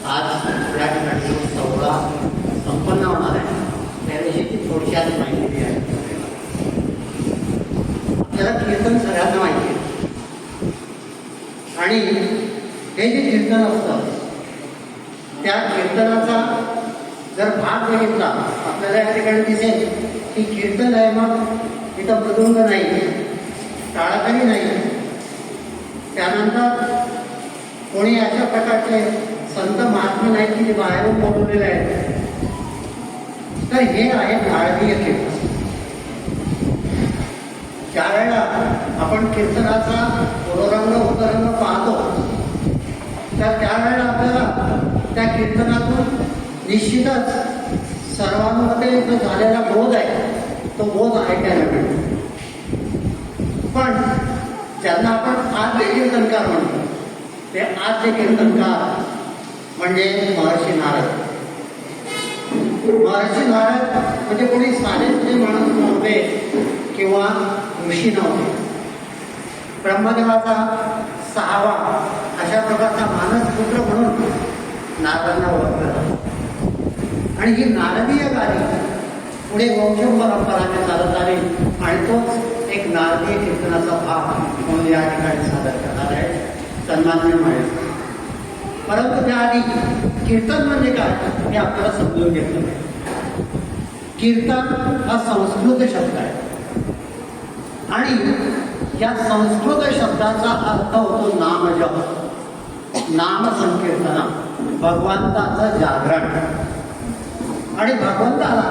आज या ठिकाणी जो सोहळा संपन्न होणार आहे त्याविषयी थोडक्यात माहिती दिली आहे. आपल्याला कीर्तन सगळ्यांना माहिती आहे आणि हे जे कीर्तन असतं त्या कीर्तनाचा जर भाग बघितला आपल्याला या ठिकाणी दिसेल की कीर्तन आहे, मग इथं मृदुंग नाही, टाळाकरी नाही, त्यानंतर कोणी अशा प्रकारचे संत महात्मे नाहीत की ते बाहेरून बोलवलेले आहेत. तर हे आहे नारदीय कीर्तन. ज्या वेळेला आपण कीर्तनाचा पूर्वरंग उत्तरंग पाहतो तर त्यावेळेला आपल्याला त्या कीर्तनातून निश्चितच सर्वांमध्ये जो झालेला बोध आहे तो बोध ऐकायला मिळतो. पण ज्यांना आपण आद्य कीर्तनकार म्हणतो ते आद्य कीर्तनकार म्हणजे महर्षी नारद. महर्षी नारद म्हणजे कोणी साधे माणूस नव्हते किंवा ऋषी नव्हते. ब्रह्मदेवाचा 6वा अशा प्रकारचा मानसपुत्र म्हणून नारदांना ओळखलं जातं. आणि ही नारदीय गाणी पुढे वंश परंपराने चालत आली आणि तोच एक नारदीय कीर्तनाचा भाग म्हणून या ठिकाणी सादर करणार आहे सन्माननीय माहिती. परंतु त्याआधी कीर्तन म्हणजे काय हे आपल्याला समजून घेतलं पाहिजे. कीर्तन हा संस्कृत शब्द आहे आणि या संस्कृत शब्दाचा अर्थ होतो नामजप, नाम संकीर्तना, भगवंताचं जागरण. आणि भगवंताला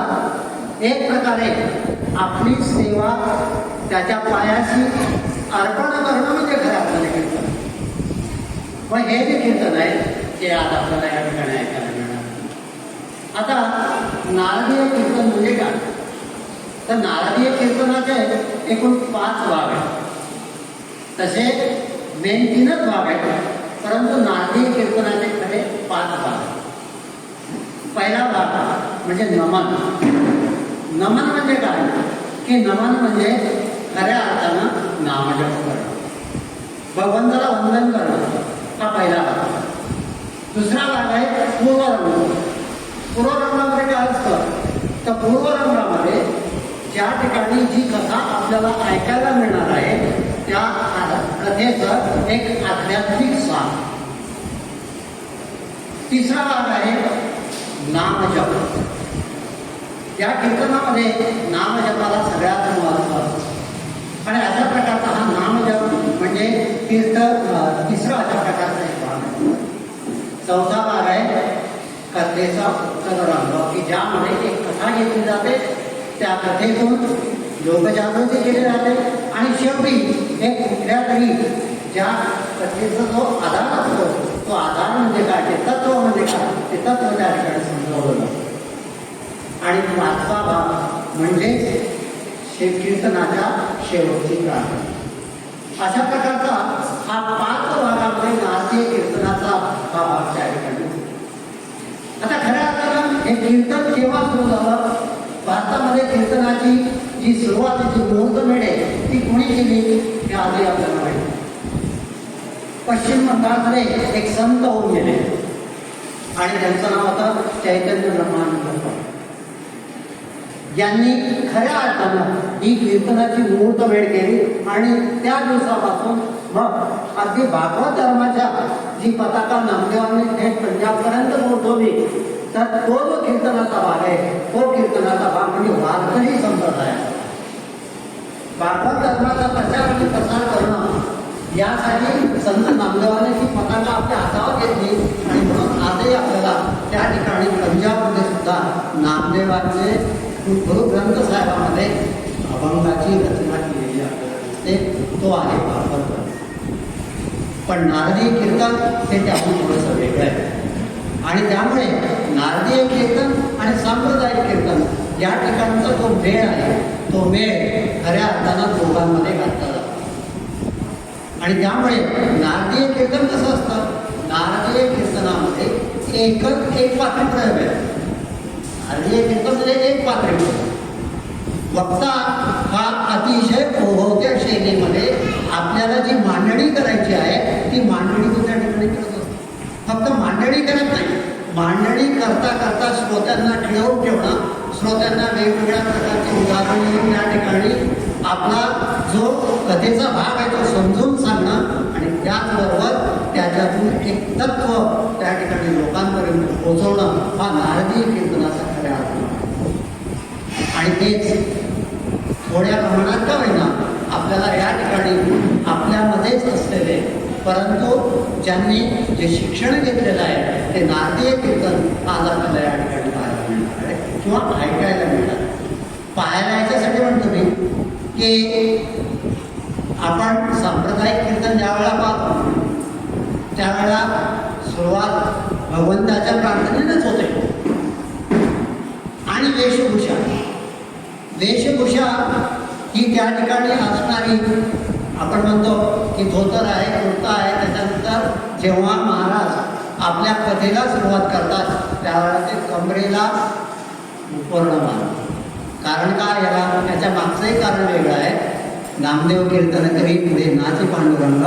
एक प्रकारे आपली सेवा त्याच्या पायाशी अर्पण करणं म्हणजे खरं आपल्याला कीर्तन. मग हे जे कीर्तन आहे ते आज आपल्याला या ठिकाणी ऐकायला मिळणार. आता नारदीय कीर्तन म्हणजे काय तर नारदीय कीर्तनाचे एकूण 5 भाग आहेत. तसे मेन 3च भाग आहेत, परंतु नारदीय कीर्तनाचे खरे 5 भाग. पहिला भाग म्हणजे नमन. नमन म्हणजे काय की नमन म्हणजे खऱ्या अर्थानं नामजप करणं, भगवंताला वंदन करणं, हा पहिला भाग. दुसरा भाग आहे पूर्वरंग. पूर्वरंगामध्ये काय असतं तर पूर्वरंगामध्ये ज्या ठिकाणी जी कथा आपल्याला ऐकायला मिळणार आहे त्या कथेचं एक आध्यात्मिक सार. तिसरा भाग आहे नामजप. या कीर्तनामध्ये नामजपाला सगळ्यात महत्त्व असतं आणि अशा प्रकारचा हा नामजप म्हणजे तिसरा अशा प्रकारचा एक भाग आहे. चौथा भाग आहे कथेचा उत्तररंग की ज्यामध्ये एक कथा घेतली जाते, त्या कथेतून लोकजागृती केली जाते आणि शेवटी एक कुठल्या तरी ज्या कथेचा जो आधार असतो तो आधार म्हणजे काय, ते तत्व म्हणजे काय, ते तत्व त्या ठिकाणी समजावलं जातं. आणि 5वा भाग म्हणजे कीर्तनाच्या शेवटची प्रार्थना. अशा प्रकारचा हा 5 भागामध्ये नारदीय कीर्तनाचा हा भाग त्या ठिकाणी. आता खऱ्या अर्थानं हे कीर्तन केव्हा सुरू झालं, भारतामध्ये कीर्तनाची जी सुरुवातीची मुहूर्तमेढ आहे ती कोणी केली हे आधी आपल्याला माहिती. पश्चिम बंगालमध्ये एक संत होऊन गेले आणि त्यांचं नाव होतं चैतन्य ब्रह्मानंद. यांनी खऱ्या अर्थानं ही कीर्तनाची मुहूर्तमेढ केली आणि त्या दिवसापासून मग अगदी भागवत धर्माच्या जी पताका नामदेवांनी थेट पंजाबपर्यंत पोहोचवली तर तो जो कीर्तनाचा भाग आहे तो कीर्तनाचा भाग म्हणजे वारकरी संप्रदाय. भागवत धर्माचा प्रचार आणि प्रसार करणं यासाठी संत नामदेवाने ती पताका आपल्या हातावर घेतली आणि म्हणून आजही आपल्याला त्या ठिकाणी पंजाबमध्ये सुद्धा नामदेवांचे गुरु ग्रंथ साहेबांमध्ये अभंगाची रचना केलेली आहे, तो आहे भागवत. पण नारदीय कीर्तन हे त्यातून थोडंसं वेगळं आहे आणि त्यामुळे नारदीय कीर्तन आणि सांप्रदायिक कीर्तन या ठिकाणचा जो मेळ आहे तो मेळ खऱ्या अर्थानं दोघांमध्ये घातला जातो. आणि त्यामुळे नारदीय कीर्तन कसं असतं, नारदीय कीर्तनामध्ये एक पात्रीप्रयोग आहे. नारदीय कीर्तन म्हणजे एक पात्रीप्रयोग. वक्ता हा अतिशय ओघवत्या शैलीमध्ये आपल्याला जी मांडणी करायची आहे ती मांडणी तो त्या ठिकाणी करत असतो. फक्त मांडणी करत नाही आणि करता करता श्रोत्यांना खिळवून ठेवणं, श्रोत्यांना वेगवेगळ्या प्रकारची उदाहरणं देऊन या ठिकाणी आपला जो कथेचा भाग आहे तो समजून सांगणं आणि त्याचबरोबर त्याच्यातून एक तत्व त्या ठिकाणी लोकांपर्यंत पोहोचवणं हा नारदीय कीर्तनाचा खऱ्या अर्थ. आणि तेच थोड्या प्रमाणात का होईना आपल्याला या ठिकाणी आपल्यामध्येच असलेले, परंतु ज्यांनी जे शिक्षण घेतलेलं आहे ते नारदीय कीर्तन आज आपल्याला या ठिकाणी पाहायला मिळणार आहे किंवा ऐकायला मिळणार. पाहायला याच्यासाठी म्हणतो मी की आपण सांप्रदायिक कीर्तन ज्यावेळेला पाहतो त्यावेळेला सुरुवात भगवंताच्या प्रार्थनेनेच होते. आणि वेशभूषा ही त्या ठिकाणी असणारी, आपण म्हणतो की धोतर आहे, कुर्ता आहे. त्याच्यानंतर जेव्हा महाराज आपल्या कथेला सुरुवात करतात त्यावेळेला ते कमरेला उपर्ण मारतात. कारण का, याला त्याच्या मागचंही कारण वेगळं आहे. नामदेव कीर्तन करी पुढे नाची पांडुरंग,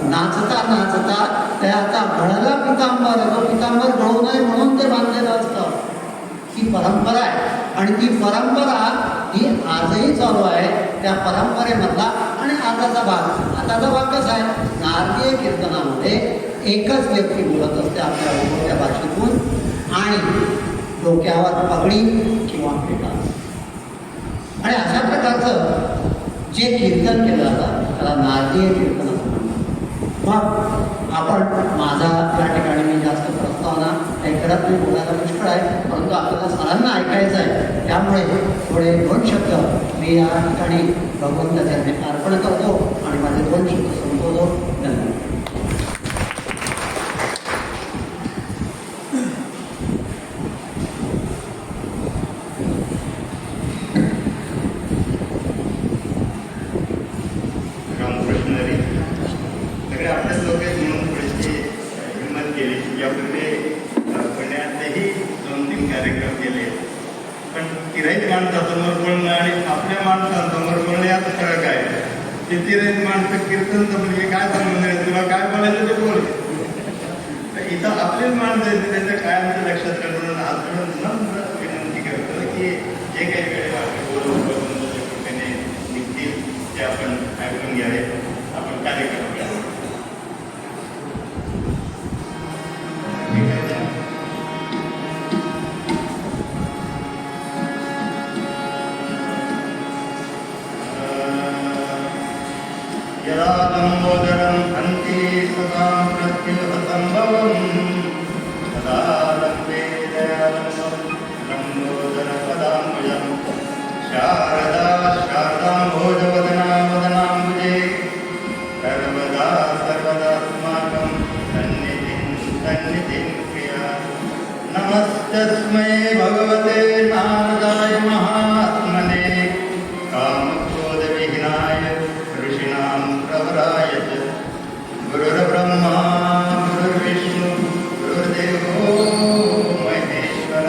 नाचता नाचता त्याचा गळाला पितांबर, तो पितांबर गळू नये म्हणून ते बांधलेलं असतं. ही परंपरा आहे आणि ती परंपरा ही आजही चालू आहे. त्या परंपरेमधला आणि आताचा भाग कसा आहे, नारदीय कीर्तनामध्ये एकच व्यक्ती बोलत असते आपल्या उभ्या भाषेतून आणि डोक्यावर पगडी किंवा फेटा. आणि अशा प्रकारचं जे कीर्तन केलं जातं त्याला नारदीय कीर्तन असं म्हणतात. मग आपण माझा या ठिकाणी मी जास्त प्रस्तावना काही करत नाही, बोलायला मुश्किल आहे, परंतु आपल्याला सरांना ऐकायचं आहे. त्यामुळे थोडे 2 शब्द मी या ठिकाणी भगवंताच्या अर्पण करतो आणि माझे 2 शब्द संपवतो. धन्यवाद. तिरहित माणसं कीर्तन म्हणजे काय संबंध आहे, तुला काय बोलायचं ते बोल. तर इथं आपलेच माणसं आहेत, त्याचं काय आमचं लक्षात ठेवून आज विनंती करतो की जे काही वेळेला निघतील ते आपण ऐकून घ्यावे, आपण कार्यक्रम घ्यावे. यदा लम्बोदरं हन्ति सदा मृत्युसम्भवम् तदा लम्बे दयालम्बं लम्बोदरपदाम्बुजं शारदा शारदाम्भोजवदना वदनाम्बुजे सर्वदा सर्वदास्माकं सन्निधिं प्रिया. नमस्तस्मै भगवते नारदाय महात्मने कामक्रोधविहीनाय ऋषीणां प्रवराय च. गुरुर्ब्रह्मा गुरुर्विष्णु गुरुर्देवो महेश्वर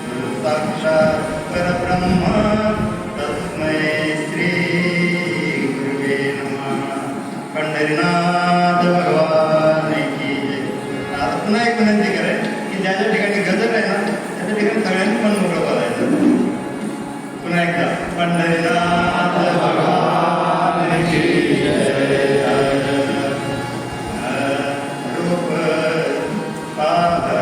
गुरुसाक्षात् परब्रह्म तस्मै श्री गुरुवे नमः. पंढरीनाथ भगवान की जय. आता पुन्हा एक विनंती करेन की ज्या ज्या ठिकाणी गजर आहे ना त्या ठिकाणी सगळ्यांनी पण मोठं बोलायचं. पुन्हा एकदा पंढरीनाथ भगवान की जय. रूप पाहता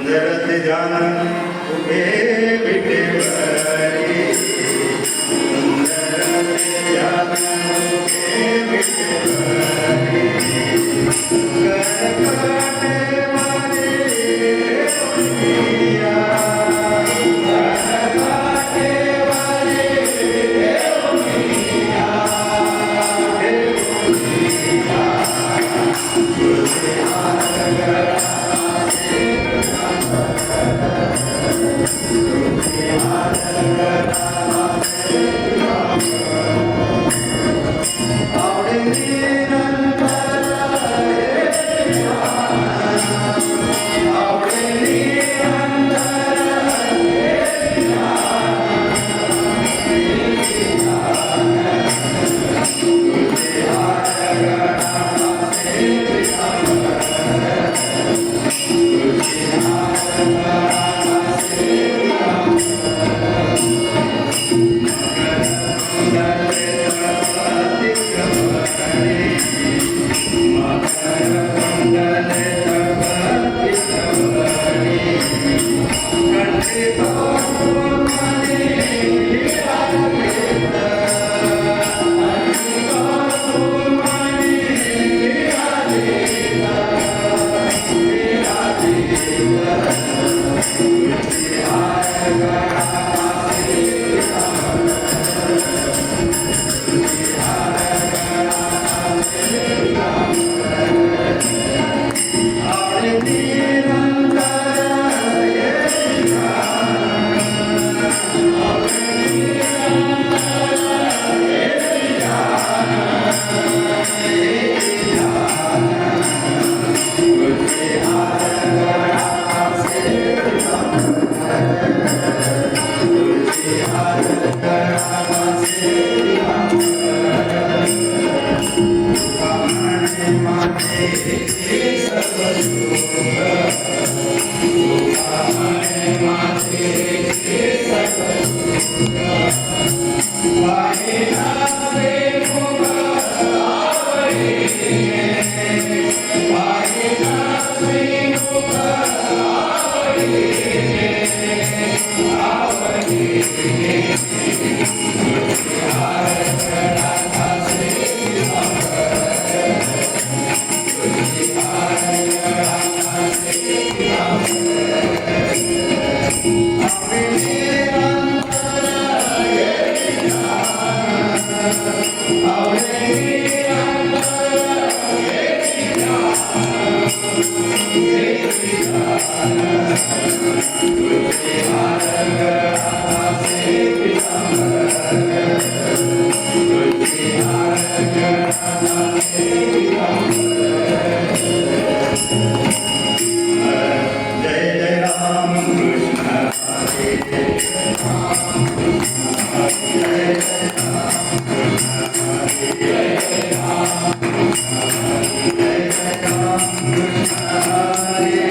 सुंदरते जान उभे विटेवरी सुंदरते जान उभे विटेवरी करकाटे वाले उनिया करकाटे वाले उनिया हे उनिया तुझे आगरा Hare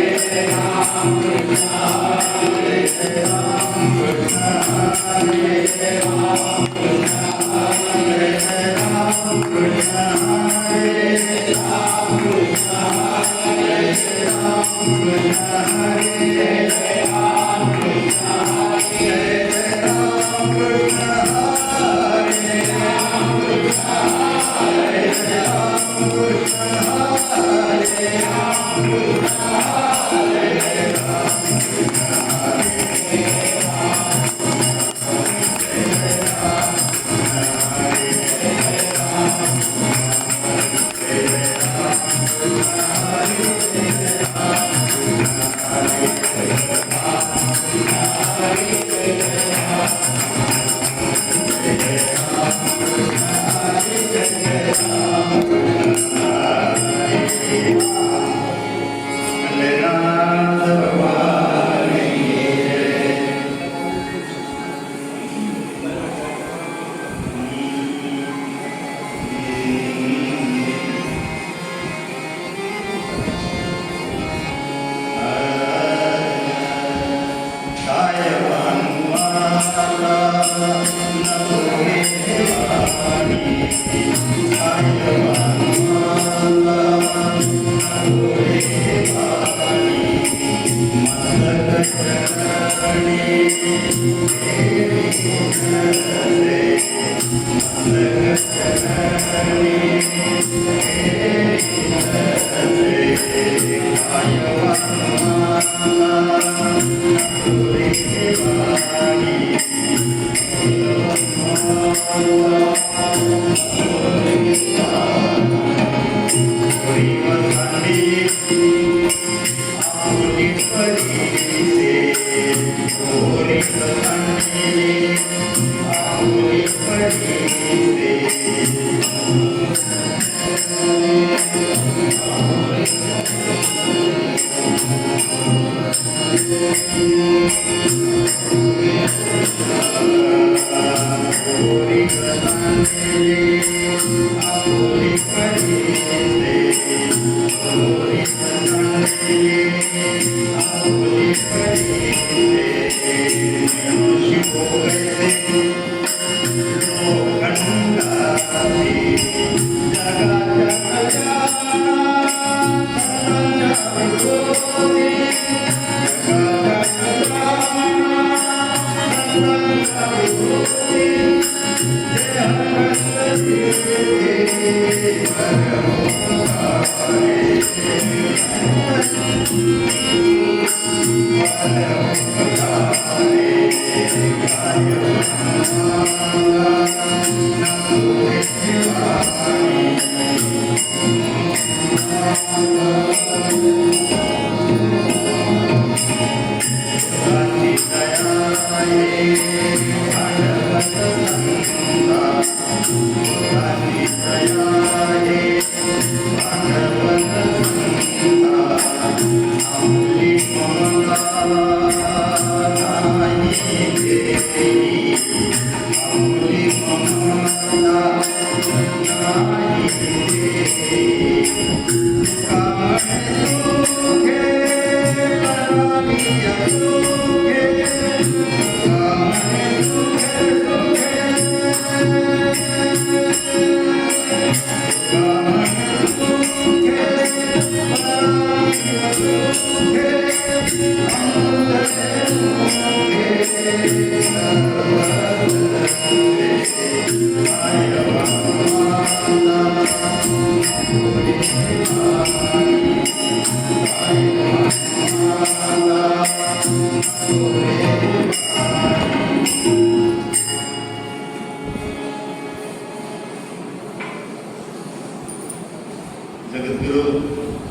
जगद्गुरु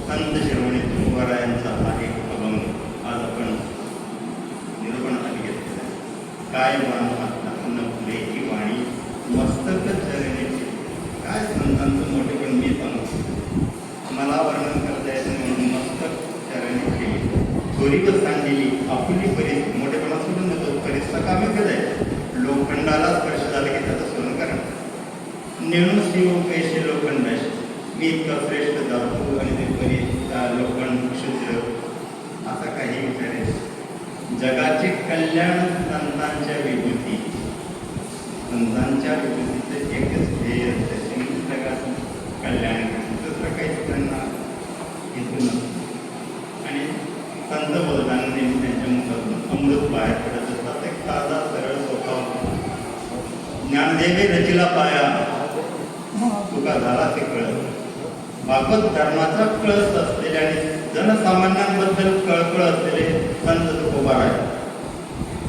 संत शिरोमणी तुकोबारायांचा आहे अभंग आज आपण निरूपणासाठी घेतलेला आहे. काय मान फुले ही वाणी मस्तक चरणेची. काय संतांचं मोठे पण मी सांगतो, मला वर्णन करता येत नाही म्हणून मस्तक चरणी केली थोरीवर सांगलेली आपुली परीस. मोठेपणा सोडून देतो, परीसचा कामे आहे. लोखंडाला स्पर्श झाला की त्याचं सोनं करा. नेणू शिव कैसे लोखंडाशी. मी इतका श्रेष्ठ दाखवू आणि ते परी लोखंड क्षुद्र असा कल्याण संतांच्या विभूती. संतांच्या विभूतीचं एकच ध्येय असतं, जगात कल्याण. दुसरं काही त्यांना हेतू नसतं. आणि संत बोलताना नेहमी त्यांच्या मुखातून अमृत बाहेर पडत असतात. एक साधा सरळ सोपा ज्ञानदेवी रचिला पाया, तुका झाला ते कळत. भागवत धर्माचा कळस असलेले आणि जनसामान्यांबद्दल कळकळ असलेले संत तुकोबाराय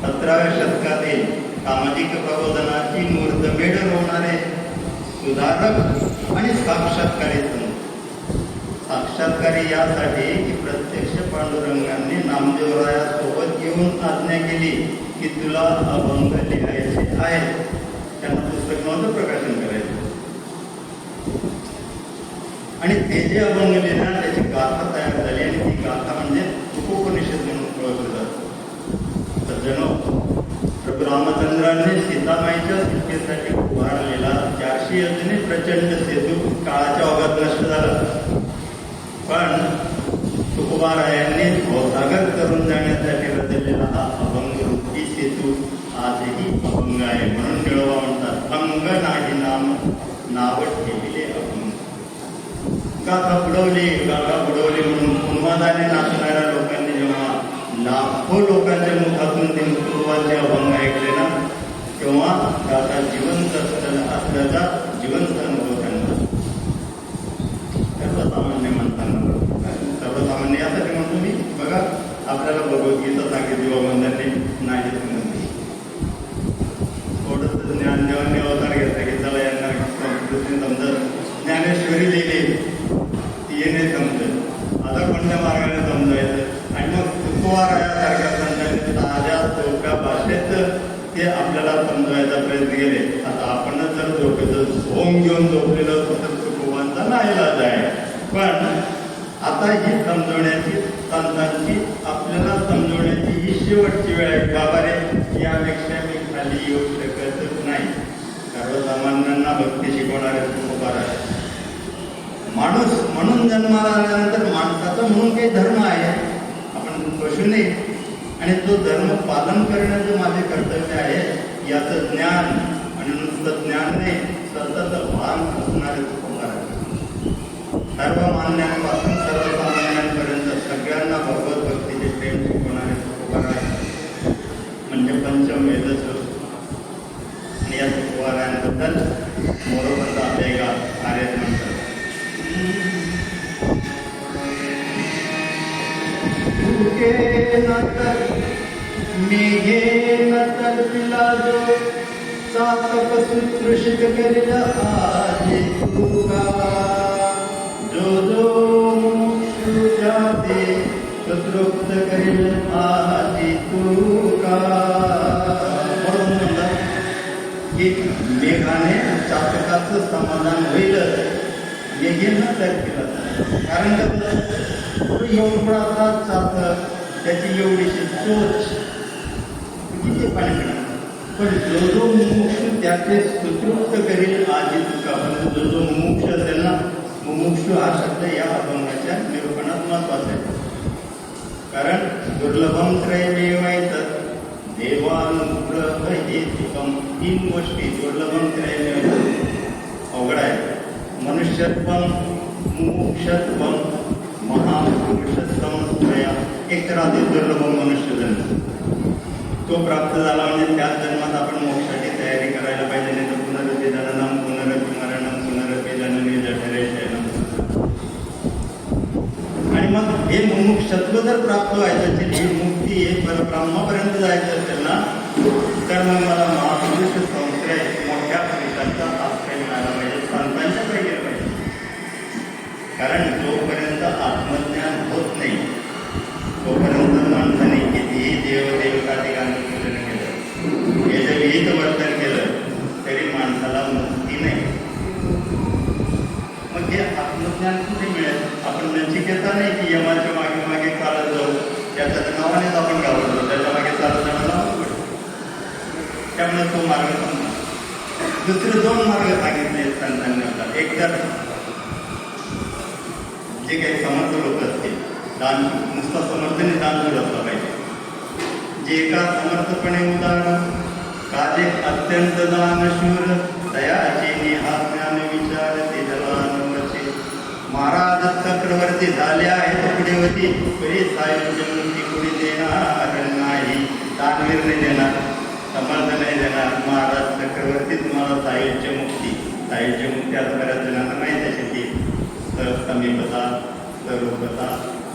17व्या शतकातील सामाजिक प्रबोधनाची मुहूर्तमेढ रोवणारे सुधारक आणि साक्षात्कारी संत. साक्षात्कारी यासाठी की प्रत्यक्ष पांडुरंगांनी नामदेवरायासोबत येऊन आज्ञा केली की तुला अभंग लिहायचे आहे. त्यांना पुस्तक नव्हतं प्रकाशन करायचं. आणि ते जे अभंग लिहिणार त्याची गाथा तयार झाली आणि ती गाथा म्हणजे उपनिषद म्हणून ओळखलं जातं. तर जणू प्रभू रामचंद्रांनी सीतामाईच्या सुटकेसाठी उभारलेला 400 योजने प्रचंड सेतू काळाच्या ओघात नष्ट झाला. पण तुकोबारायांनी भवसागर करून जाण्यासाठी रचलेला हा अभंग रूपी सेतू आजही अभंग आहे. म्हणून निळोबा म्हणतात, अंग नाही नाम नाव ठेविले अभंग. गाथा बुडवली, गाथा बुडवली म्हणून उन्मादाने नाचणाऱ्या लोकांनी जेव्हा लाखो लोकांच्या मुखातून ते पूर्वाचे अभंग ऐकले ना, तेव्हा गाथा जिवंत असल्याचा जिवंत अनुभव त्यांना. सर्वसामान्य म्हणताना सर्वसामान्य यासाठी म्हणतो मी, बघा आपल्याला भगवद्गीता सांगितली बाबांनी नाही म्हणते. थोडंसं ज्ञानदेवांनी अवतार घेतला की चला यांना संस्कृती समजत. ज्ञानेश्वरी लिहिली ती येणे समजत. आता कोणत्या मार्गाने समजायचं. आणि मग तुकोबारायासारख्या संतांनी ताज्या सोप्या भाषेत ते आपल्याला समजवायचा प्रयत्न केले. आता आपणच जर झोपेचं झोम घेऊन झोपलेलं असतो तर तुकोबांचा नाईलाज आहे. पण आता ही समजवण्याची संतांची आपल्याला समजवण्याची ही शेवटची वेळ आहे. बाबा रे, यापेक्षा मी खाली येऊ शकतच नाही. सर्वसामान्यांना भक्ती शिकवणारे तुकोबाराय. माणूस म्हणून जन्माला आल्यानंतर माणसाचा म्हणून काही धर्म आहे, आपण पशु नाही. आणि तो धर्म पालन करण्याचं माझे कर्तव्य आहे याचं ज्ञान, आणि नुसतं ज्ञान नाही, सतत भान असणारे तुकोबाराय. सर्वमान्यांपासून सर्वसामान्यांपर्यंत सगळ्यांना भगवत भक्तीचे प्रेम शिकवणारे तुकोबाराय म्हणजे पंचम वेदस्वरूप. आणि या तुकोबारायांबद्दल मोरोपंत आपल्या एका कार्यात म्हणतात, तुके नतर मेघे नतर पिला जो सातक सुतृषित करिल आजे तुका. जो जो मोक्षु जाते तृप्त करिल आजे तुका. म्हणून म्हणतात की मेघाने चातकाचं समाधान होईल, मेघेनं तर केलं. कारण एवढा चातक, त्याची एवढीशी चोच, किती पाणी पिणार. पण जो जो मुमुक्षु त्याचे सुतृप्त करील आजी तुका. पण जो जो मुमुक्ष असेल ना, मुमुक्षु हा शब्द या अभंगाच्या निरूपणात महत्वाचा आहे. कारण दुर्लभम त्रयमेवैतत् देवानुग्रह हेतुकम. 3 गोष्टी दुर्लभम त्रयमेवैतत् अवघड आहे. मनुष्यत्वम, मुमुक्षत्वम, महापुरुषत्वम त्रया. एक तर आधी दुर्लभ मनुष्य जन्म, तो प्राप्त झाला म्हणजे त्याच जन्मात आपण मोक्षाची तयारी करायला पाहिजे. नाही तर पुनरपी जननम पुनरपी मरणम पुनरपी जननी जठरे शयनम. आणि मग हे मुमुक्षत्व जर प्राप्त व्हायचं असेल, ही मुक्ती हे परब्रह्मापर्यंत जायचं असेल ना, तर मग मला महापुरुष संश्रय, मोठ्या पुरुषांचा आश्रय मिळाला पाहिजे, संतांच्याकडे गेलं पाहिजे. कारण जोपर्यंत आत्मज्ञान होत नाही तोपर्यंत माणसाने कितीही देवदेवताचे आंदोलन केलं, यजविहित वर्तन केलं, तरी माणसाला मुक्ती नाही. मग हे आत्मज्ञान कुठे मिळेल. आपण नचिकेता नाही की यमाच्या मागे मागे चालत जाऊ, त्याच्या नावानेच आपण घाबरतो, त्याच्या मागे चालत जाण्याला पडतो. त्यामुळे तो मार्ग समजा. दुसरे 2 मार्ग सांगितले संतांनी आपल्याला. एक तर जे काही समर्थ लोक असतील, दान नुसतं समर्थने दान असलं पाहिजे. जे का समर्थपणे उदार काजे अत्यंत दानशूर दयाचे नेहा ज्ञान विचार ते जलानवचे महाराज चक्रवर्ती झाले आहेत पुढेवती तरी सायुज्य मुक्ती कोणी देणार नाही दानवीर नाही देणार समर्थ नाही देणार महाराज चक्रवर्ती तुम्हाला सायुज्य मुक्ती आता बऱ्याच जणांना माहीत आहे ती समीपता स्वरूपता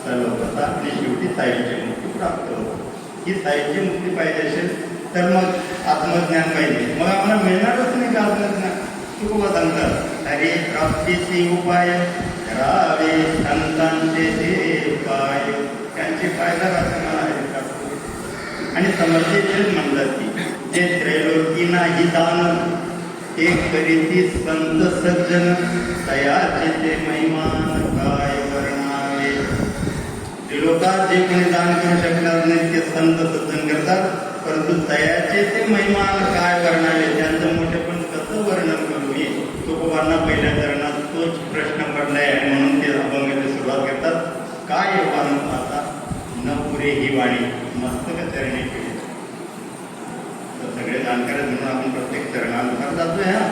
सलोपता आणि शेवटी सायुज्य मुक्ती प्राप्त होतो ही साहित्य मुक्ती पाहिजे असेल तर मग आत्मज्ञान पाहिजे मग आम्हाला मिळणारच नाही का आत्मज्ञान तुकोबा सांगतात हरी प्राप्तीचे उपाय करावे संतांचे ते पाय त्यांचे फायदा असताना हरी प्राप्ती आणि समर्थेचे म्हणतात की जे त्रैलोकी नाही दान ते करीती संत सज्जन तयाचे ते महिमान काय वर्णावे त्रिलोकात जे कोणी दान करू शकणार नाही ते संत सज्जन करतात परंतु तयाचे ते महिमान काय वर्णावे त्यांचं मोठेपण कसं वर्णन करू मी तुकोबांना पहिल्या चरणात तोच प्रश्न पडलाय म्हणून ते अभंगाची सुरुवात करतात काय आता न पुरे ही वाणी मस्तक चरणी केली सगळे जाणकार म्हणून आपण प्रत्येक चरणानुसार जातोय हा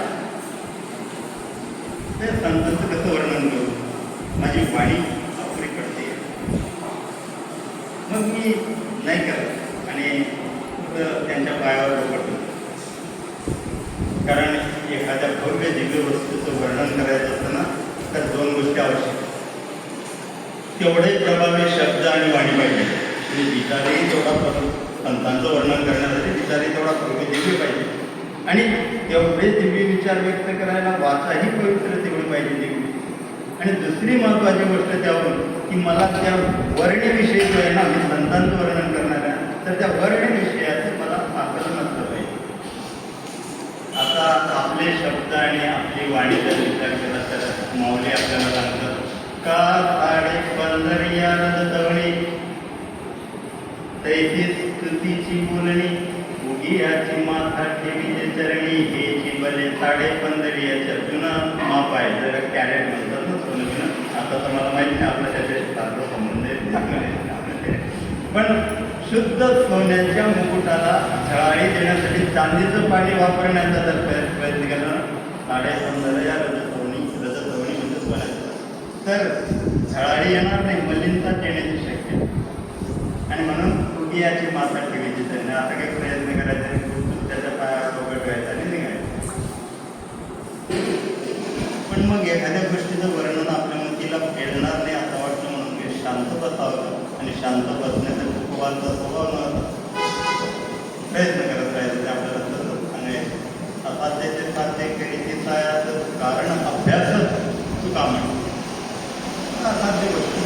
ते संतांचं कसं वर्णन करू माझी वाणी अपुरी पडते मग मी नाही करत आणि त्यांच्या पायावर पडतो कारण एखाद्या भव्य दिव्य वस्तूचं वर्णन करायचं असताना तर दोन गोष्टी आवश्यक तेवढे प्रभावी शब्द आणि वाणी पाहिजे आणि विचारही तेवढा संतांचं वर्णन करण्यासाठी विचारही तेवढा भव्य दिव्य पाहिजे आणि तेवढे दिव्य विचार व्यक्त करायला वाचाही पवित्र तेवढी पाहिजे दिव्य आणि दुसरी महत्वाची गोष्ट त्यावर की मला त्या वर्णविषयी जो आहे ना मी संतांचं वर्णन करणार आहे तर त्या वर्णविषयाचं मला आकलन असलं पाहिजे आता आपले शब्द आणि आपली वाणी जर विचार केला तर माऊली आपल्याला सांगतात का साडे पंधरिया रजतवणी तैती स्तुतीची बोलणी उगियाची माथा ठेवीचे चरणी हेची बले साडे पंधरियाच्या जुना माप आहे जर कॅरेट म्हणतात ना सोनं आता तर मला माहिती नाही आपलं त्याच्याशी फार संबंध आहे पण शुद्ध सोन्याच्या मुकुटाला झळाळी देण्यासाठी चांदीचं पाणी वापरण्याचा जर प्रयत्न केला साडे पंधरा रजतवणी म्हणजे सोन्याचं तर झळाळी येणार नाही मलिनता येण्याची शक्यता आणि म्हणून उगियाची माता ठेवायची त्यांनी आता काही प्रयत्न करायचा नाही त्याच्या पायावर डोकं ठेवायचं आणि निघायचं पण मग एखाद्या गोष्टीचं वर्णन आपल्या मतीला फेडणार नाही असं वाटतं म्हणून शांत बसावं आणि शांत बसण्याचा तुकोबांचा स्वभाव नव्हता प्रयत्न करत राहायचं आपल्याला तसंच सांगायचं असाध्याचे साध्य करीचे सायाचं कारण अभ्यासच चुका म्हणतो असाध्य गोष्टी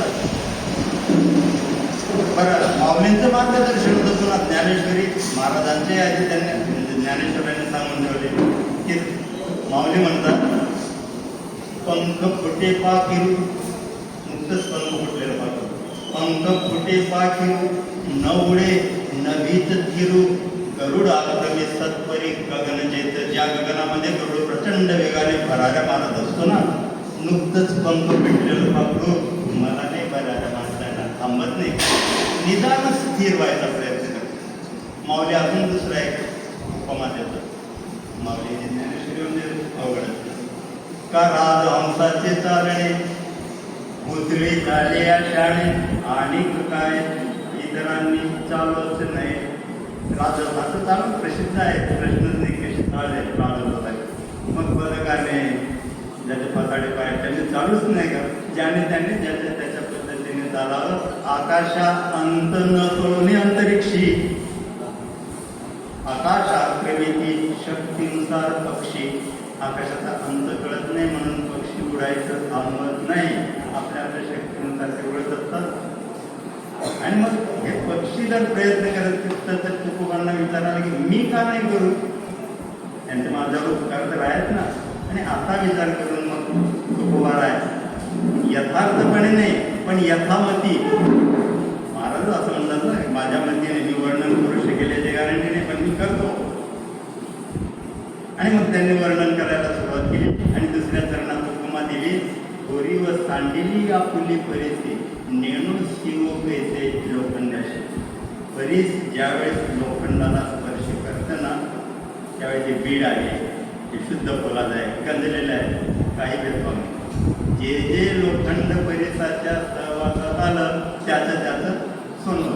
बरं माऊलींचं मार्गदर्शन होतं पुन्हा ज्ञानेश्वरी महाराजांचे आधी त्यांनी म्हणजे ज्ञानेश्वरांनी सांगून ठेवले की माऊली म्हणतात पंख फुटे पाखिरू नुकतंच पंख फुटलेलं पाखरू पंख फुटे पाखिरू न उडे नभीत थिरू गरुड आक्रमी सत्परी गगन जेत ज्या गगनामध्ये गरुड प्रचंड वेगाने भराऱ्या मारत असतो ना नुकतंच पंख फुटलेलं पाखरू मला नाही भराऱ्या मारताना थांबत नाही निदान स्थिर व्हायचा प्रयत्न करतो माऊली अजून दुसरा एक उपमा देतात माऊली ज्ञानेश्वरी म्हणजे अवघड का राजहंसाचे चालणे पुतळी झाले शाळे आणि काय इतरांनी चालूच नाही राजहंसाचं चालू प्रसिद्ध आहे प्रश्नच नाही कशी चालले राजहंस आहे मग बदकाने ज्याचे पताडे पाय त्यांनी चालूच नाही का ज्याने त्यांनी ज्याच्या त्याच्या पद्धतीने चालावं आकाशा अंत न सोडणे अंतरिक्षी आकाशाक्रमिती शक्तीनुसार पक्षी आकाशाचा अंत कळत नाही म्हणून पक्षी उडायचं थांबत नाही आपल्या आपल्या शक्तीनुसार ते उडत असतात आणि मग हे पक्षी जर प्रयत्न करत तर तुकोबांना विचारायला की मी का नाही करू त्यांचे माझ्यावर उपकार तर आहेत ना आणि असा विचार करून मग तुकोबा आहे यथार्थपणे नाही पण यथामती महाराज असं म्हणतात ना माझ्या मतीने मी वर्णन करू शकेल याची गॅरंटी नाही पण मी करतो आणि मग त्यांनी वर्णन करायला सुरुवात केली आणि दुसऱ्या चरणात उपमा दिली थोरी व सांडिली आपुली परिस्थिती नेणू शिव पैसे लोखंडाशी तरी ज्यावेळेस लोखंडाला स्पर्श करतं ना त्यावेळेस ते बीड आहे, ते शुद्ध पोलाद आहे, गंजलेलं आहे, काही भेदभाव नाही. जे जे लोखंड परिसराच्या सहवासात आलं त्याचं सोनं.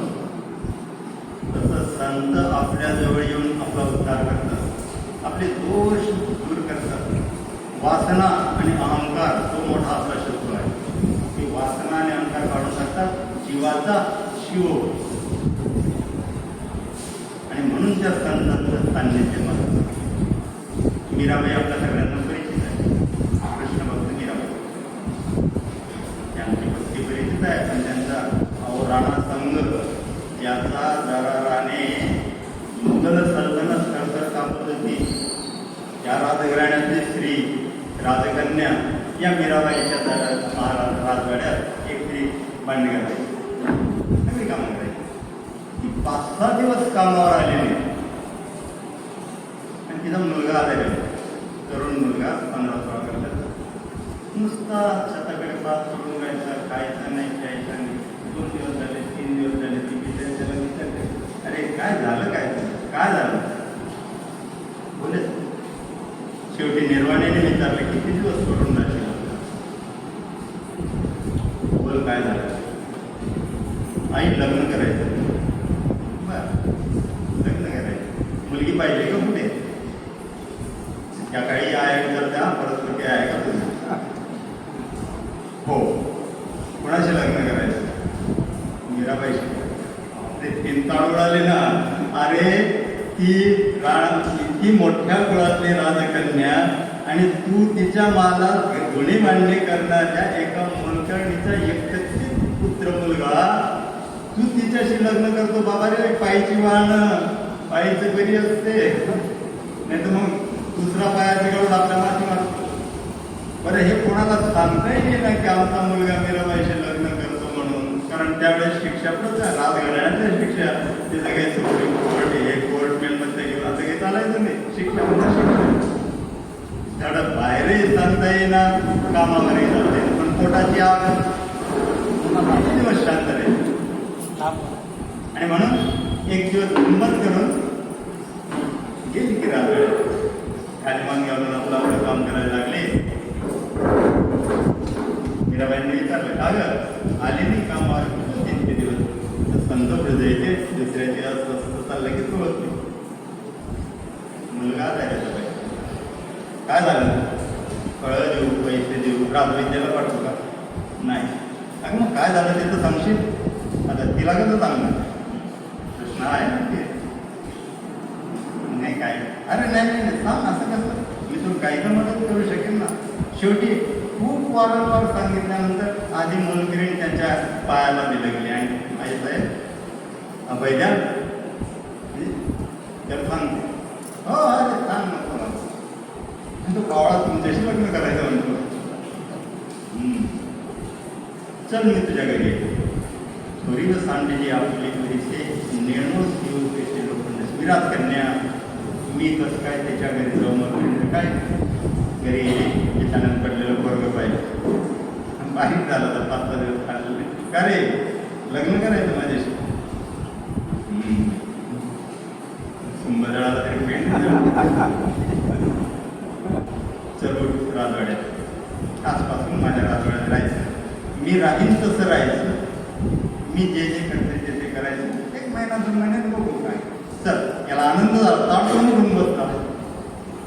तसं संत आपल्याजवळ येऊन आपला उद्धार करतात, आपले दोष दूर करतात. वासना आणि अहंकार तो मोठा आपला शत्रू आहे. ती वासना आणि अहंकार काढून टाकतात जीवाचा शिव. आणि म्हणून त्या संतांचं सान्निध्य मला मीराबाई आपल्या सगळ्यांना परिचित आहे. कृष्ण भक्त मीराबाई त्यांची भक्ती परिचित आहे, पण त्यांचा अवराणा संघ याचा दराराने मुघल सल्तनत सरसर कापत होती. या राजघराण्यातली स्त्री राजकन्या या मीराबाईच्या महाराज राजवाड्यात एक स्त्री बांधली करायची, सगळी कामं करायची. ती 5-6 दिवस कामावर आलेली आणि तिचा मुलगा आलेला, तरुण मुलगा 15-16 वर्षाचा. नुसता छताकडे पाच सोडून राहायचा, खायचं नाही, प्यायचं नाही. 2 दिवस झाले, 3 दिवस झाले, ती त्याला विचारते, अरे काय झालं, काय झालं बोले. शेवटी निर्वाणीने विचारलं, किती दिवस सोडून राहायचे, बोल काय झालं. आई लग्न करायचं. बर, लग्न करायचं, मुलगी पाहिजे का कुठे. त्या काळी आहे तर त्या परस्परी आहे का तुझं. हो, कुणाशी लग्न करायचं. मीराबाईशी. ते 3 ताळ उडाले ना. अरे ती मोठ्या कुळातली राजकन्या आणि तू तिच्या मालात गुणी मांडणी करणाऱ्या एका मोलकर्णीचा एकत्रित पुत्र मुलगा, तू तिच्याशी लग्न करतो. बाबा रे, पायची वाहन पायीचं बरी असते, नाही तर मग दुसरा पाया बिघडून आपल्या माती मारतो. बरं, हे कोणाला सांगता येईल ना की आमचा मुलगा मीराबाईशी लग्न करतो म्हणून. कारण त्यावेळेस शिक्षा प्रचार राजघराण्याच्या शिक्षा, ते सगळे सुप्रीम कोर्ट, हे कोर्टमेनमध्ये घेऊन असं काही चालायचं नाही. शिक्षा म्हणजे शिक्षा. त्याला बाहेरही सांगता येईना, कामावरही जाता येईल, पण पोटाची आग किती दिवस शांत राहील. आणि म्हणून एक दिवस हिंमत करून गेली की राजवाड्यात. खाली मान घालून आपलं आपलं काम करायला लागले. मीराबाईंनी विचारलं, का गं आले नाही कामावर, किती दिवस. संत प्रजायचे दुसऱ्याचे असं चाललं की सोडत नाही. मुलगा जायचा पाहिजे. काय झालं, फळं देऊ, पैसे देऊ, राजविद्याला पाठवू का. नाही. अगं मग काय झालं ते तर सांगशील. आता तिला कसं सांगणार, प्रश्न आहे ना ते. नाही काय, अरे नाही सांग, असं कसं, मी तुला काही तर मदत करू शकेल ना. शेवटी खूप वारंवार सांगितल्यानंतर आधी मोलकरीण त्यांच्या पायाला बिलगली आणि आई साहेब बैद्या त्याला सांगते, हो अरे सांग नको, तो कावळा तुमच्याशी लग्न करायचं म्हणतो. चल मी तुझ्या घरी येतो. थोडी व सांडलेली आपली परिसे नेणूस घेऊ पैसे लोक विरात कन्या. मी कसं काय त्याच्या घरी जाऊ, मग काय घरी त्याच्यानं पडलेलं वर्ग पाहिजे. बारीक झालं तर 5-6 दिवस खाल्ले. का रे लग्न करायचं माझ्याशी. सुंबदळाला तरी पेंट चल राजवाड्यात. आजपासून माझ्या राजवाड्यात राहायचं. मी राहीन तसं राहायचं. मी जे जे करते ते करायचं. 1 महिना 2 महिन्यात बघू काय. चल, याला आनंद झाला. ताटून उठून बसला,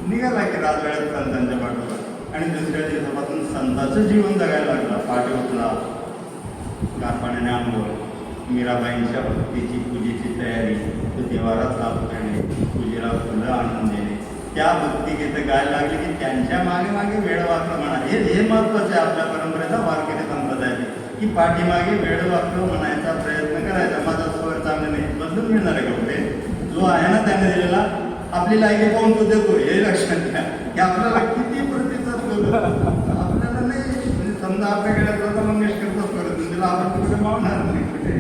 निघाला की राजवाड्यात संतांच्या पाठोपाठ. आणि दुसऱ्या दिवसापासून संतांचं जीवन जगायला लागला. पाठी उठला, गारपाण्याने आंघोळ, मीराबाईंच्या भक्तीची पूजेची तयारी, तो देवारा साफ करणे, पूजेला फुलं आणून देणे. त्या भक्तिगीतं गायला लागले की त्यांच्या मागे मागे वेळ वाकलं म्हणा. हे महत्वाचं आहे आपल्या परंपरेचा. वारकरी संप्रदाय की पाठीमागे वेळ वाकलं म्हणायचा प्रयत्न करायचा. माझा स्वर चांगला नाही, बदलून मिळणार आहे कपडे. जो आहे ना त्याने दिलेला, आपली लायकी पाहून तो देतो, हे लक्षात घ्या. की आपल्याला किती प्रतिसाद होतो आपल्याला नाही. म्हणजे समजा आपल्याकडे लता मंगेशकरचाच करत तिला आपण कुठे मावणार नाही कुठे.